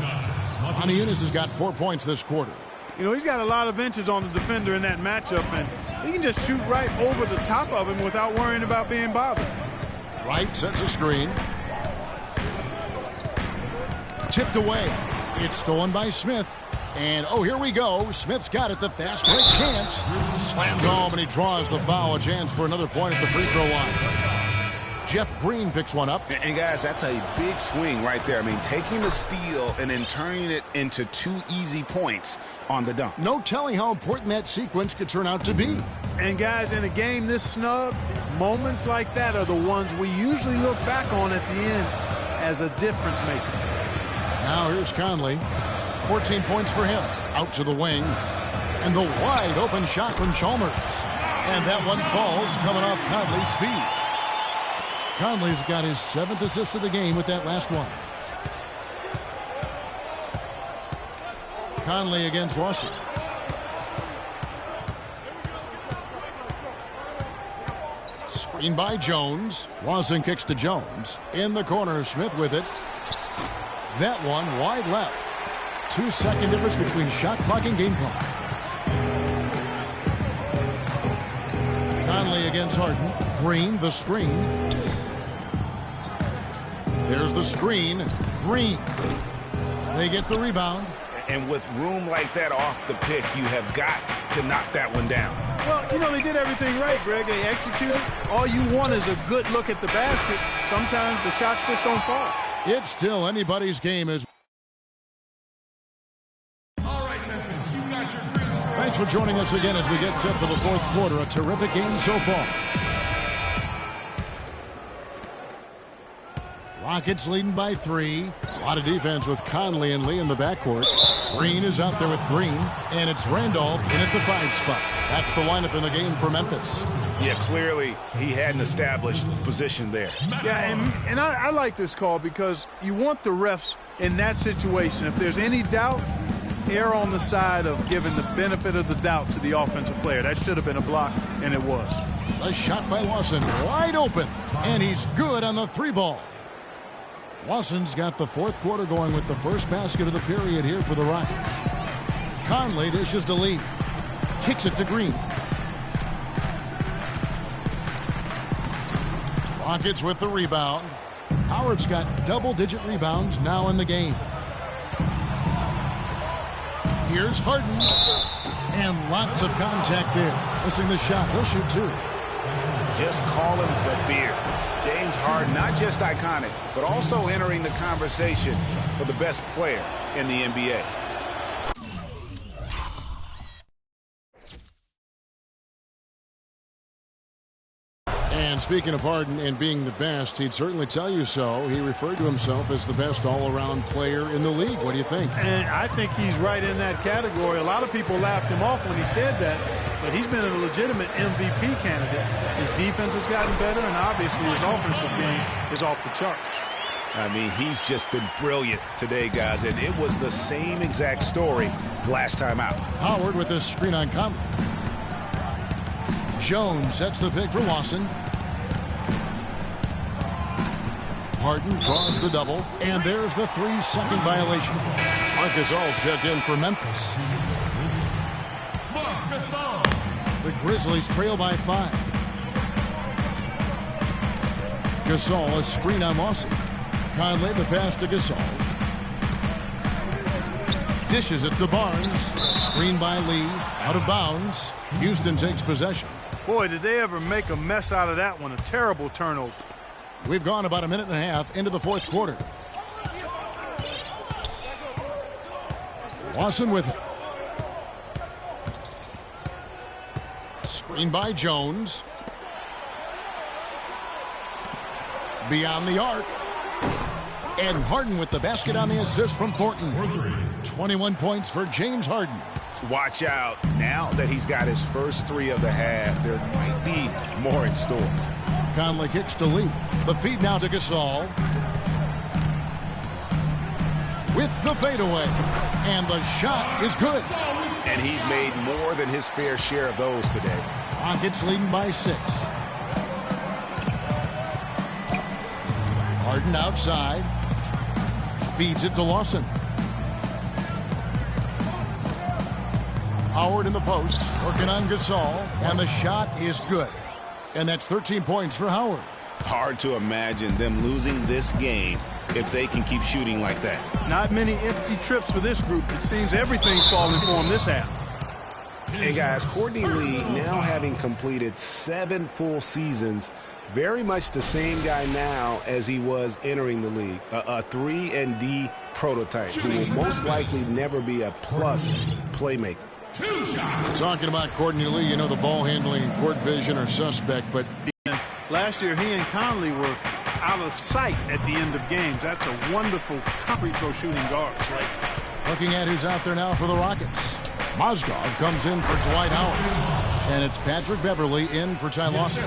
Moniunas has got 4 points this quarter. He's got a lot of inches on the defender in that matchup, and he can just shoot right over the top of him without worrying about being bothered. Wright sets a screen. Tipped away. It's stolen by Smith. And, here we go. Smith's got it. The fast break chance. Slams home, and he draws the foul. A chance for another point at the free throw line. Jeff Green picks one up. And guys, that's a big swing right there. I mean, taking the steal and then turning it into 2 easy points on the dunk. No telling how important that sequence could turn out to be. And guys, in a game this snug, moments like that are the ones we usually look back on at the end as a difference maker. Now here's Conley. 14 points for him. Out to the wing. And the wide open shot from Chalmers. And that one falls coming off Conley's feet. Conley's got his 7th assist of the game with that last one. Conley against Lawson. Screen by Jones. Lawson kicks to Jones. In the corner, Smith with it. That one wide left. 2-second difference between shot clock and game clock. Conley against Harden. Green, the screen. There's the screen. Green. They get the rebound. And with room like that off the pick, you have got to knock that one down. Well, they did everything right, Greg. They executed. All you want is a good look at the basket. Sometimes the shots just don't fall. It's still anybody's game as Thanks for joining us again as we get set for the fourth quarter. A terrific game so far. Rockets leading by 3. A lot of defense with Conley and Lee in the backcourt. Green is out there with Green, and it's Randolph in at the 5 spot. That's the lineup in the game for Memphis. Yeah, clearly he had an established position there. Yeah, and I like this call because you want the refs in that situation. If there's any doubt, err on the side of giving the benefit of the doubt to the offensive player. That should have been a block, and it was. A shot by Lawson, wide open, and he's good on the 3-ball. Lawson's got the fourth quarter going with the first basket of the period here for the Rockets. Conley dishes to Lee. Kicks it to Green. Rockets with the rebound. Howard's got double-digit rebounds now in the game. Here's Harden. And lots of contact there. Missing the shot. He'll shoot 2. Just call him the beard. James Harden, not just iconic, but also entering the conversation for the best player in the NBA. And speaking of Harden and being the best, he'd certainly tell you so. He referred to himself as the best all-around player in the league. What do you think? And I think he's right in that category. A lot of people laughed him off when he said that, but he's been a legitimate MVP candidate. His defense has gotten better, and obviously his offensive game is off the charts. I mean, he's just been brilliant today, guys, and it was the same exact story last time out. Howard with this screen on Conley. Jones sets the pick for Lawson. Harden draws the double, and there's the 3-second violation. Marc Gasol's checked in for Memphis. The Grizzlies trail by 5. Gasol, a screen on Lawson. Conley, the pass to Gasol. Dishes it to Barnes. Screen by Lee. Out of bounds. Houston takes possession. Boy, did they ever make a mess out of that one. A terrible turnover. We've gone about a minute and a half into the fourth quarter. Lawson with it. Screen by Jones. Beyond the arc. And Harden with the basket on the assist from Thornton. 21 points for James Harden. Watch out. Now that he's got his first 3 of the half, there might be more in store. Conley kicks to Lee. The feed now to Gasol. With the fadeaway. And the shot is good. And he's made more than his fair share of those today. Rockets leading by 6. Harden outside. Feeds it to Lawson. Howard in the post, working on Gasol, and the shot is good. And that's 13 points for Howard. Hard to imagine them losing this game if they can keep shooting like that. Not many empty trips for this group. It seems everything's falling for them this half. Hey guys, Courtney Lee now having completed 7 full seasons, very much the same guy now as he was entering the league. A 3-and-D prototype who will most likely never be a plus playmaker. Talking about Courtney Lee, you know the ball handling and court vision are suspect, but last year he and Conley were out of sight at the end of games. That's a wonderful free throw shooting guard. Right? Looking at who's out there now for the Rockets. Mozgov comes in for Dwight Howard. And it's Patrick Beverly in for Ty Lawson.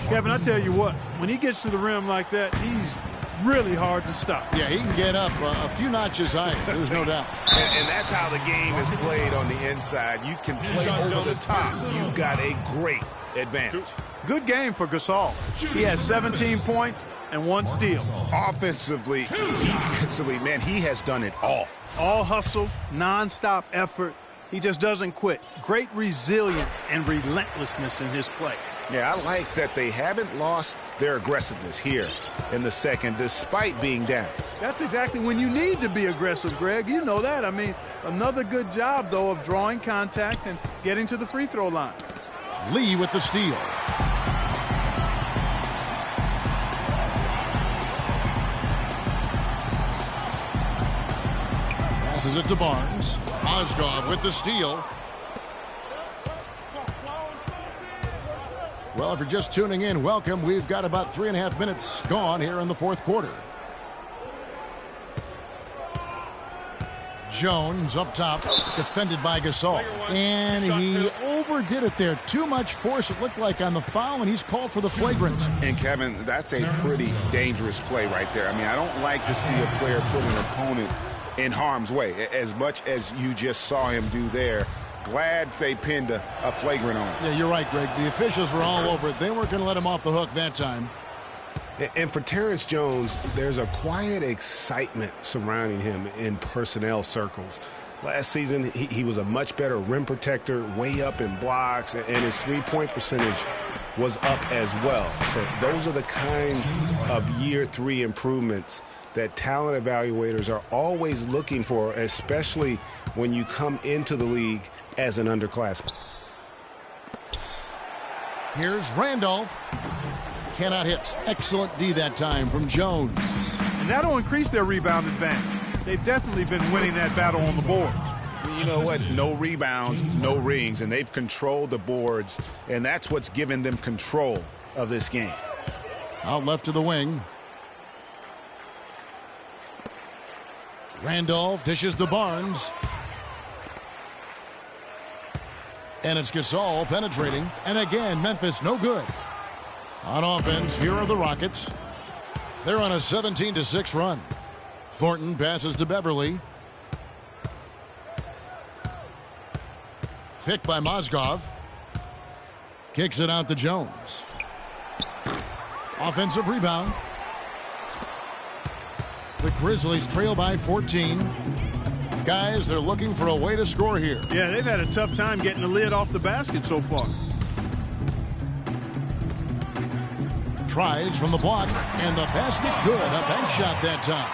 Kevin, I tell you what, when he gets to the rim like that, he's really hard to stop. Yeah, he can get up a few notches higher. There's no doubt. And that's how the game is played on the inside. You can play over the top. You've got a great advantage. Good game for Gasol. He has 17 points and 1 steal. Offensively, defensively, man, he has done it all. All hustle, nonstop effort. He just doesn't quit. Great resilience and relentlessness in his play. Yeah, I like that they haven't lost their aggressiveness here in the second, despite being down. That's exactly when you need to be aggressive, Greg. You know that. I mean, another good job, though, of drawing contact and getting to the free throw line. Lee with the steal. Passes it to Barnes. Mozgov with the steal. Well, if you're just tuning in, welcome. We've got about 3.5 minutes gone here in the fourth quarter. Jones up top, defended by Gasol. And he overdid it there. Too much force, it looked like, on the foul, and he's called for the flagrant. And, Kevin, that's a pretty dangerous play right there. I mean, I don't like to see a player put an opponent in harm's way, as much as you just saw him do there. Glad they pinned a flagrant on him. Yeah, you're right, Greg. The officials were all over it. They weren't going to let him off the hook that time. And for Terrence Jones, there's a quiet excitement surrounding him in personnel circles. Last season, he was a much better rim protector, way up in blocks, and his three-point percentage was up as well. So those are the kinds of year 3 improvements that talent evaluators are always looking for, especially when you come into the league as an underclassman. Here's Randolph. Cannot hit. Excellent D that time from Jones. And that'll increase their rebound advantage. They've definitely been winning that battle on the boards. You know what? No rebounds, no rings, and they've controlled the boards, and that's what's given them control of this game. Out left to the wing. Randolph dishes to Barnes. And it's Gasol penetrating. And again, Memphis no good. On offense, here are the Rockets. They're on a 17-6 run. Thornton passes to Beverly. Picked by Mozgov. Kicks it out to Jones. Offensive rebound. The Grizzlies trail by 14. Guys, they're looking for a way to score here. Yeah, they've had a tough time getting the lid off the basket so far. Tries from the block, and the basket good. A bank shot that time.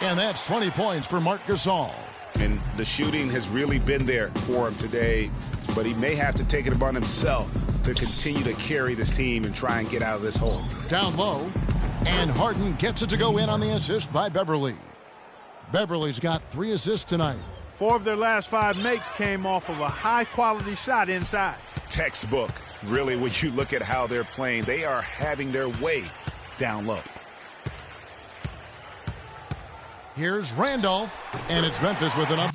And that's 20 points for Marc Gasol. And the shooting has really been there for him today, but he may have to take it upon himself to continue to carry this team and try and get out of this hole. Down low, and Harden gets it to go in on the assist by Beverly. Beverly's got 3 assists tonight. 4 of their last 5 makes came off of a high-quality shot inside. Textbook. Really, when you look at how they're playing, they are having their way down low. Here's Randolph, and it's Memphis with an up.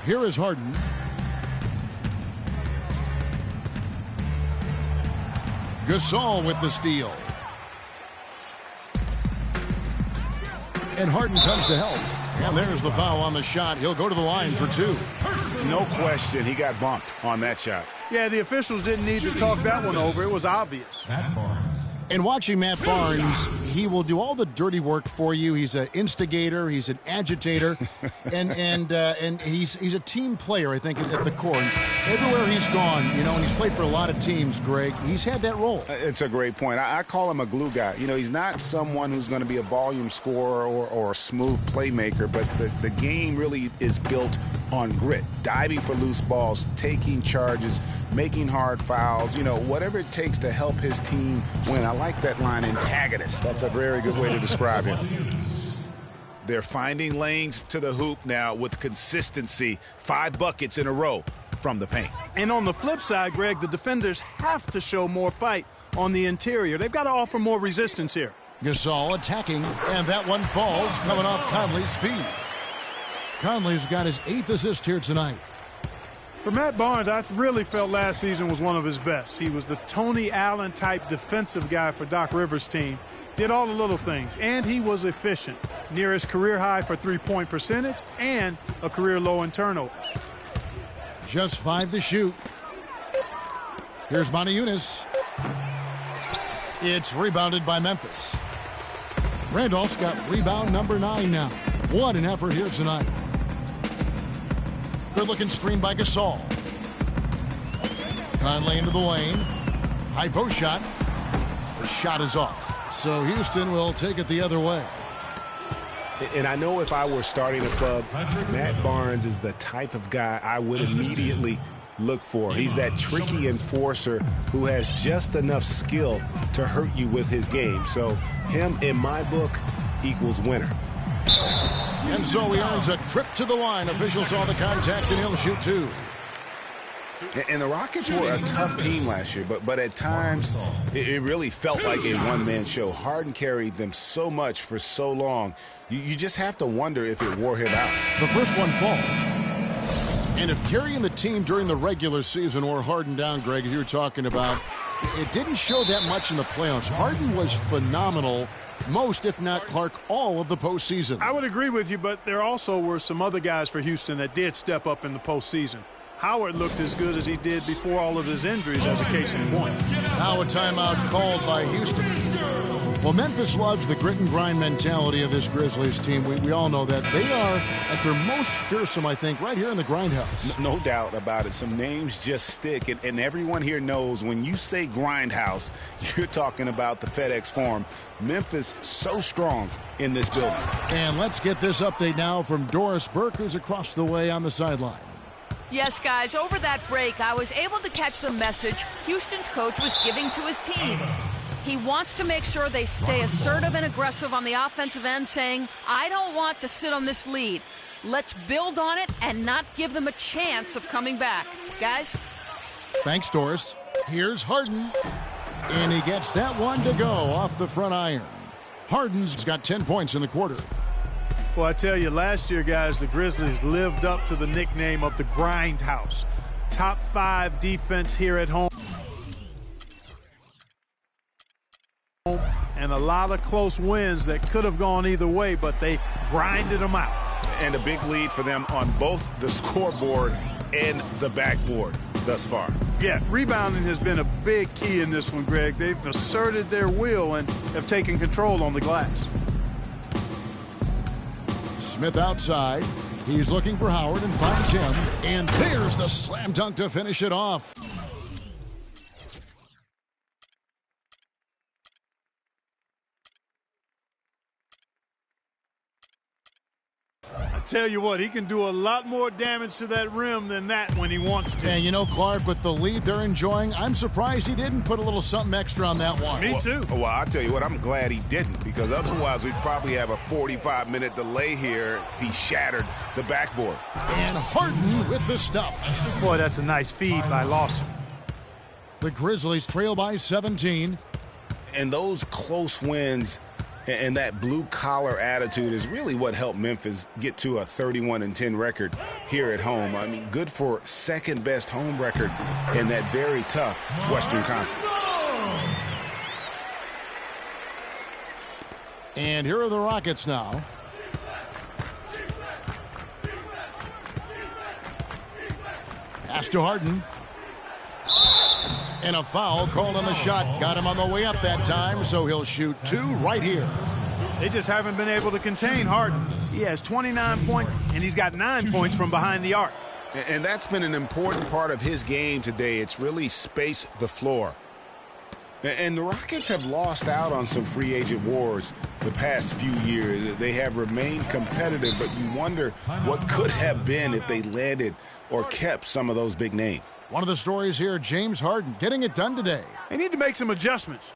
Here is Harden. Gasol with the steal. And Harden comes to help. And there's the foul on the shot. He'll go to the line for 2. No question, he got bumped on that shot. Yeah, the officials didn't need to talk that one over. It was obvious. Matt Barnes. And watching Matt Barnes, he will do all the dirty work for you. He's an instigator. He's an agitator. and he's a team player, I think, at the core. And everywhere he's gone, you know, and he's played for a lot of teams, Greg, he's had that role. It's a great point. I call him a glue guy. You know, he's not someone who's going to be a volume scorer or a smooth playmaker, but the game really is built on grit, diving for loose balls, taking charges, making hard fouls, you know, whatever it takes to help his team win. I like that line, antagonist. That's a very good way to describe him. They're finding lanes to the hoop now with consistency. 5 buckets in a row from the paint. And on the flip side, Greg, the defenders have to show more fight on the interior. They've got to offer more resistance here. Gasol attacking, and that one falls coming off Conley's feet. Conley's got his 8th assist here tonight. For Matt Barnes, I really felt last season was one of his best. He was the Tony Allen-type defensive guy for Doc Rivers' team. Did all the little things, and he was efficient. Near his career high for three-point percentage and a career low in turnovers. Just 5 to shoot. Here's Monty Eunice. It's rebounded by Memphis. Randolph's got rebound number 9 now. What an effort here tonight. Good-looking screen by Gasol. Conley into the lane. High post shot. The shot is off. So Houston will take it the other way. And I know if I were starting a club, Matt Barnes is the type of guy I would immediately look for. He's that tricky enforcer who has just enough skill to hurt you with his game. So him, in my book, equals winner. And so he earns a trip to the line. Officials saw the contact, and he'll shoot 2. And the Rockets were a tough team last year, but at times it really felt like a one-man show. Harden carried them so much for so long. You just have to wonder if it wore him out. The first one falls. And if carrying the team during the regular season wore Harden down, Greg, as you were talking about, it didn't show that much in the playoffs. Harden was phenomenal most, if not Clark, all of the postseason. I would agree with you, but there also were some other guys for Houston that did step up in the postseason. Howard looked as good as he did before all of his injuries, as a case in point. Now a timeout called by Houston. Well, Memphis loves the grit and grind mentality of this Grizzlies team. We all know that. They are at their most fearsome, I think, right here in the Grindhouse. No doubt about it. Some names just stick, and everyone here knows when you say Grindhouse, you're talking about the FedEx Forum. Memphis so strong in this building. And let's get this update now from Doris Burke, who's across the way on the sideline. Yes, guys, over that break, I was able to catch the message Houston's coach was giving to his team. He wants to make sure they stay assertive and aggressive on the offensive end, saying, I don't want to sit on this lead. Let's build on it and not give them a chance of coming back. Guys? Thanks, Doris. Here's Harden. And he gets that one to go off the front iron. Harden's got 10 points in the quarter. Well, I tell you, last year, guys, the Grizzlies lived up to the nickname of the Grindhouse. Top 5 defense here at home. And a lot of close wins that could have gone either way, but they grinded them out. And a big lead for them on both the scoreboard and the backboard thus far. Yeah, rebounding has been a big key in this one, Greg. They've asserted their will and have taken control on the glass. Smith outside. He's looking for Howard and finds him. And there's the slam dunk to finish it off. I tell you what, he can do a lot more damage to that rim than that when he wants to. And you know, Clark, with the lead they're enjoying, I'm surprised he didn't put a little something extra on that one. Me too. Well, I'll tell you what, I'm glad he didn't, because otherwise we'd probably have a 45-minute delay here if he shattered the backboard. And Harden with the stuff. Boy, that's a nice feed by Lawson. The Grizzlies trail by 17. And those close wins and that blue-collar attitude is really what helped Memphis get to a 31-10 record here at home. I mean, good for second-best home record in that very tough Western Conference. And here are the Rockets now. Pass to Harden. And a foul called on the shot. Got him on the way up that time, so he'll shoot 2 right here. They just haven't been able to contain Harden. He has 29 points, and he's got 9 points from behind the arc. And that's been an important part of his game today. It's really spaced the floor. And the Rockets have lost out on some free agent wars the past few years. They have remained competitive, but you wonder what could have been if they landed or kept some of those big names. One of the stories here, James Harden getting it done today. They need to make some adjustments.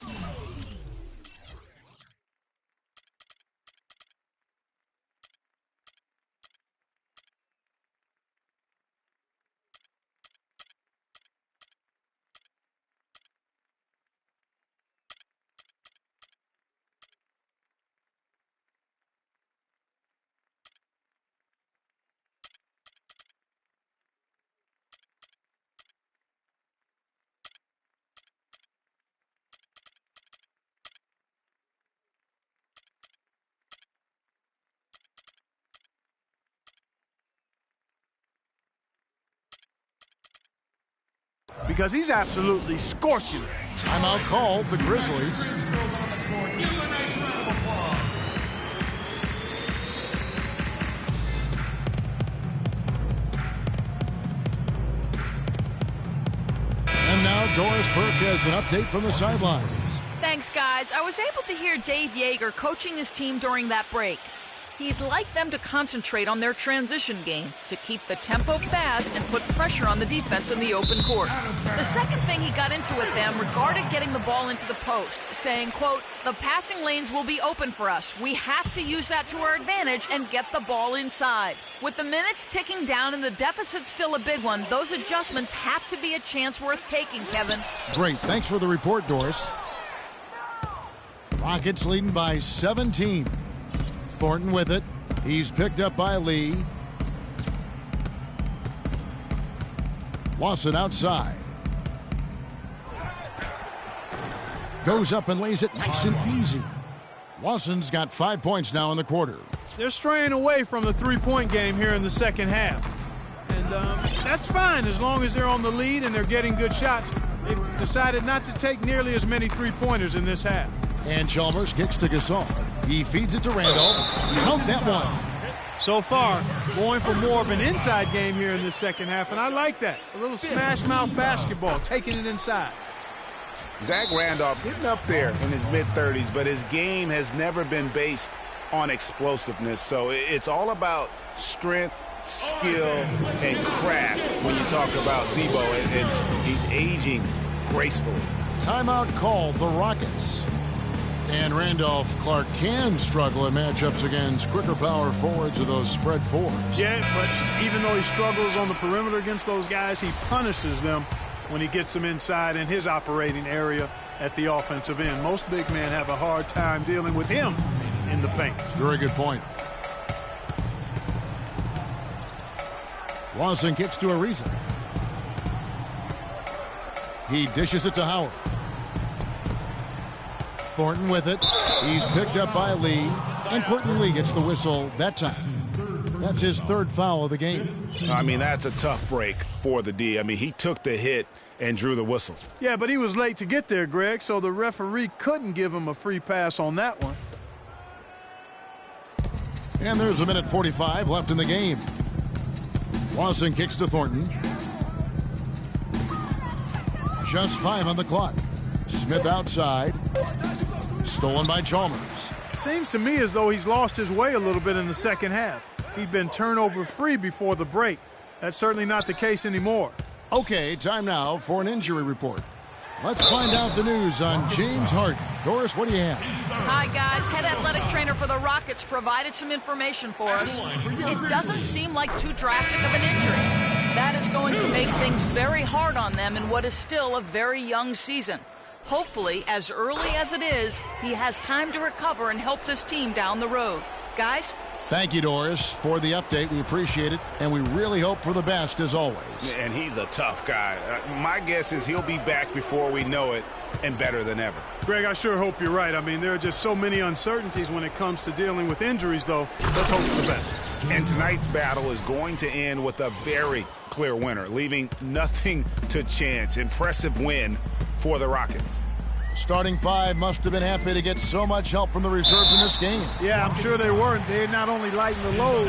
Because he's absolutely scorching. Timeout called, the Grizzlies. Doris Burke has an update from the sidelines. Thanks, guys. I was able to hear Dave Yeager coaching his team during that break. He'd like them to concentrate on their transition game, to keep the tempo fast and put pressure on the defense in the open court. The second thing he got into with them regarded getting the ball into the post, saying, quote, "The passing lanes will be open for us. We have to use that to our advantage and get the ball inside." With the minutes ticking down and the deficit still a big one, those adjustments have to be a chance worth taking, Kevin. Great. Thanks for the report, Doris. Rockets leading by 17. Thornton with it. He's picked up by Lee. Lawson outside. Goes up and lays it nice and easy. Lawson's got 5 points now in the quarter. They're straying away from the three-point game here in the second half. And that's fine as long as they're on the lead and they're getting good shots. They've decided not to take nearly as many three-pointers in this half. And Chalmers kicks to Gasol. He feeds it to Randolph. Count that one. So far, going for more of an inside game here in this second half, and I like that. A little smash-mouth basketball, taking it inside. Zach Randolph getting up there in his mid-30s, but his game has never been based on explosiveness. So it's all about strength, skill, and craft when you talk about Z-Bo, and he's aging gracefully. Timeout called the Rockets. And Randolph Clark can struggle in matchups against quicker power forwards or those spread fours. Yeah, but even though he struggles on the perimeter against those guys, he punishes them when he gets them inside in his operating area at the offensive end. Most big men have a hard time dealing with him in the paint. Very good point. Lawson kicks to Ariza. He dishes it to Howard. Thornton with it. He's picked up by Lee. And Quentin Lee gets the whistle that time. That's his third foul of the game. I mean, that's a tough break for the D. I mean, he took the hit and drew the whistle. Yeah, but he was late to get there, Greg, so the referee couldn't give him a free pass on that one. And there's a minute 45 left in the game. Lawson kicks to Thornton. Just 5 on the clock. Smith outside. Stolen by Chalmers. Seems to me as though he's lost his way a little bit in the second half. He'd been turnover free before the break. That's certainly not the case anymore. Okay, time now for an injury report. Let's find out the news on James Harden. Doris, what do you have? Hi, guys. Head athletic trainer for the Rockets provided some information for us. It doesn't seem like too drastic of an injury. That is going to make things very hard on them in what is still a very young season. Hopefully, as early as it is, he has time to recover and help this team down the road. Guys? Thank you, Doris, for the update. We appreciate it, and we really hope for the best as always. And he's a tough guy. My guess is he'll be back before we know it and better than ever. Greg, I sure hope you're right. I mean, there are just so many uncertainties when it comes to dealing with injuries, though. Let's hope for the best. And tonight's battle is going to end with a very clear winner, leaving nothing to chance. Impressive win for the Rockets. Starting 5 must have been happy to get so much help from the reserves in this game. Yeah, I'm sure they were. They not only lightened the load,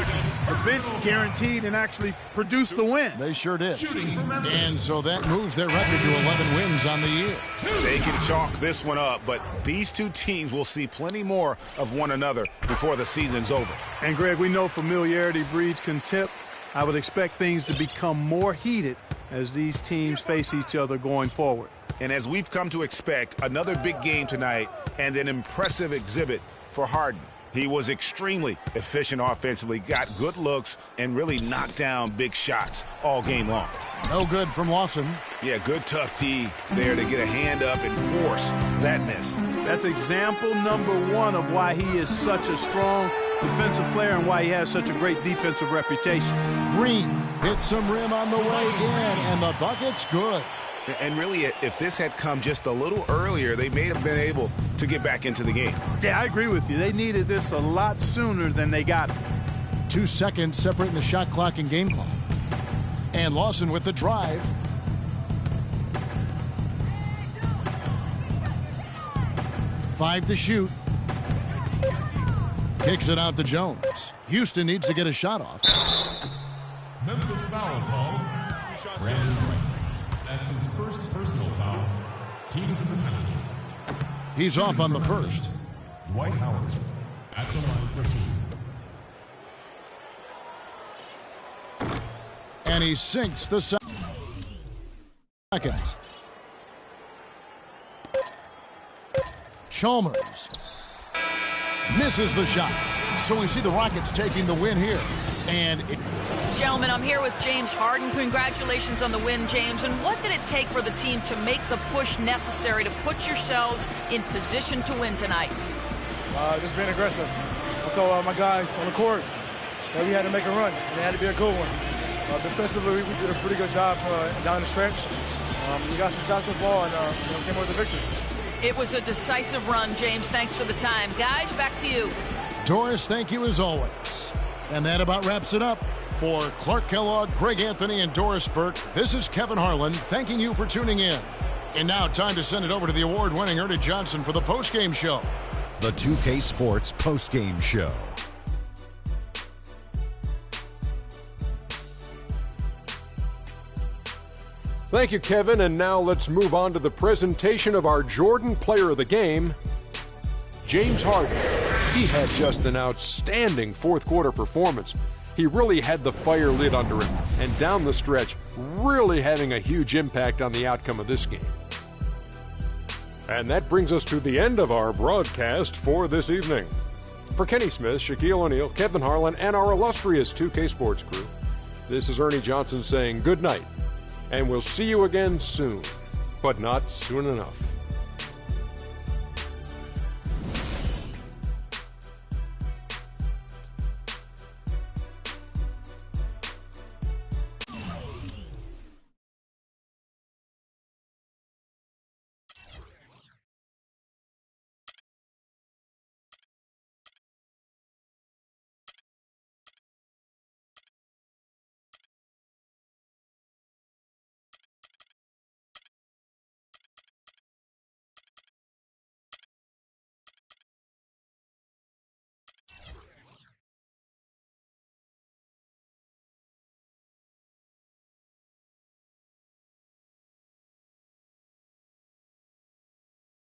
the bench guaranteed and actually produced the win. They sure did. And so that moves their record to 11 wins on the year. They can chalk this one up, but these two teams will see plenty more of one another before the season's over. And, Greg, we know familiarity breeds contempt. I would expect things to become more heated as these teams face each other going forward. And as we've come to expect, another big game tonight and an impressive exhibit for Harden. He was extremely efficient offensively, got good looks, and really knocked down big shots all game long. No good from Lawson. Yeah, good tough D there to get a hand up and force that miss. That's example number 1 of why he is such a strong defensive player and why he has such a great defensive reputation. Green hits some rim on the way in, and the bucket's good. And really, if this had come just a little earlier, they may have been able to get back into the game. Yeah, I agree with you. They needed this a lot sooner than they got it. 2 seconds separating the shot clock and game clock. And Lawson with the drive. Five to shoot. Kicks it out to Jones. Houston needs to get a shot off. Memphis foul called. Brandon White. That's his first personal foul. Team is in the penalty. He's off on the first. Dwight Howard at the line for two. And he sinks the second. Chalmers misses the shot. So we see the Rockets taking the win here. And gentlemen, I'm here with James Harden. Congratulations on the win, James. And what did it take for the team to make the push necessary to put yourselves in position to win tonight? Just being aggressive. I told my guys on the court that we had to make a run, and it had to be a good one. Defensively, we did a pretty good job down the stretch. We got some shots to fall and came away with the victory. It was a decisive run, James. Thanks for the time. Guys, back to you. Doris, thank you as always. And that about wraps it up. For Clark Kellogg, Greg Anthony, and Doris Burke, this is Kevin Harlan thanking you for tuning in. And now time to send it over to the award-winning Ernie Johnson for the postgame show. The 2K Sports postgame show. Thank you, Kevin. And now let's move on to the presentation of our Jordan Player of the Game, James Harden. He had just an outstanding fourth-quarter performance. He really had the fire lit under him, and down the stretch, really having a huge impact on the outcome of this game. And that brings us to the end of our broadcast for this evening. For Kenny Smith, Shaquille O'Neal, Kevin Harlan, and our illustrious 2K Sports crew, this is Ernie Johnson saying good night. And we'll see you again soon, but not soon enough.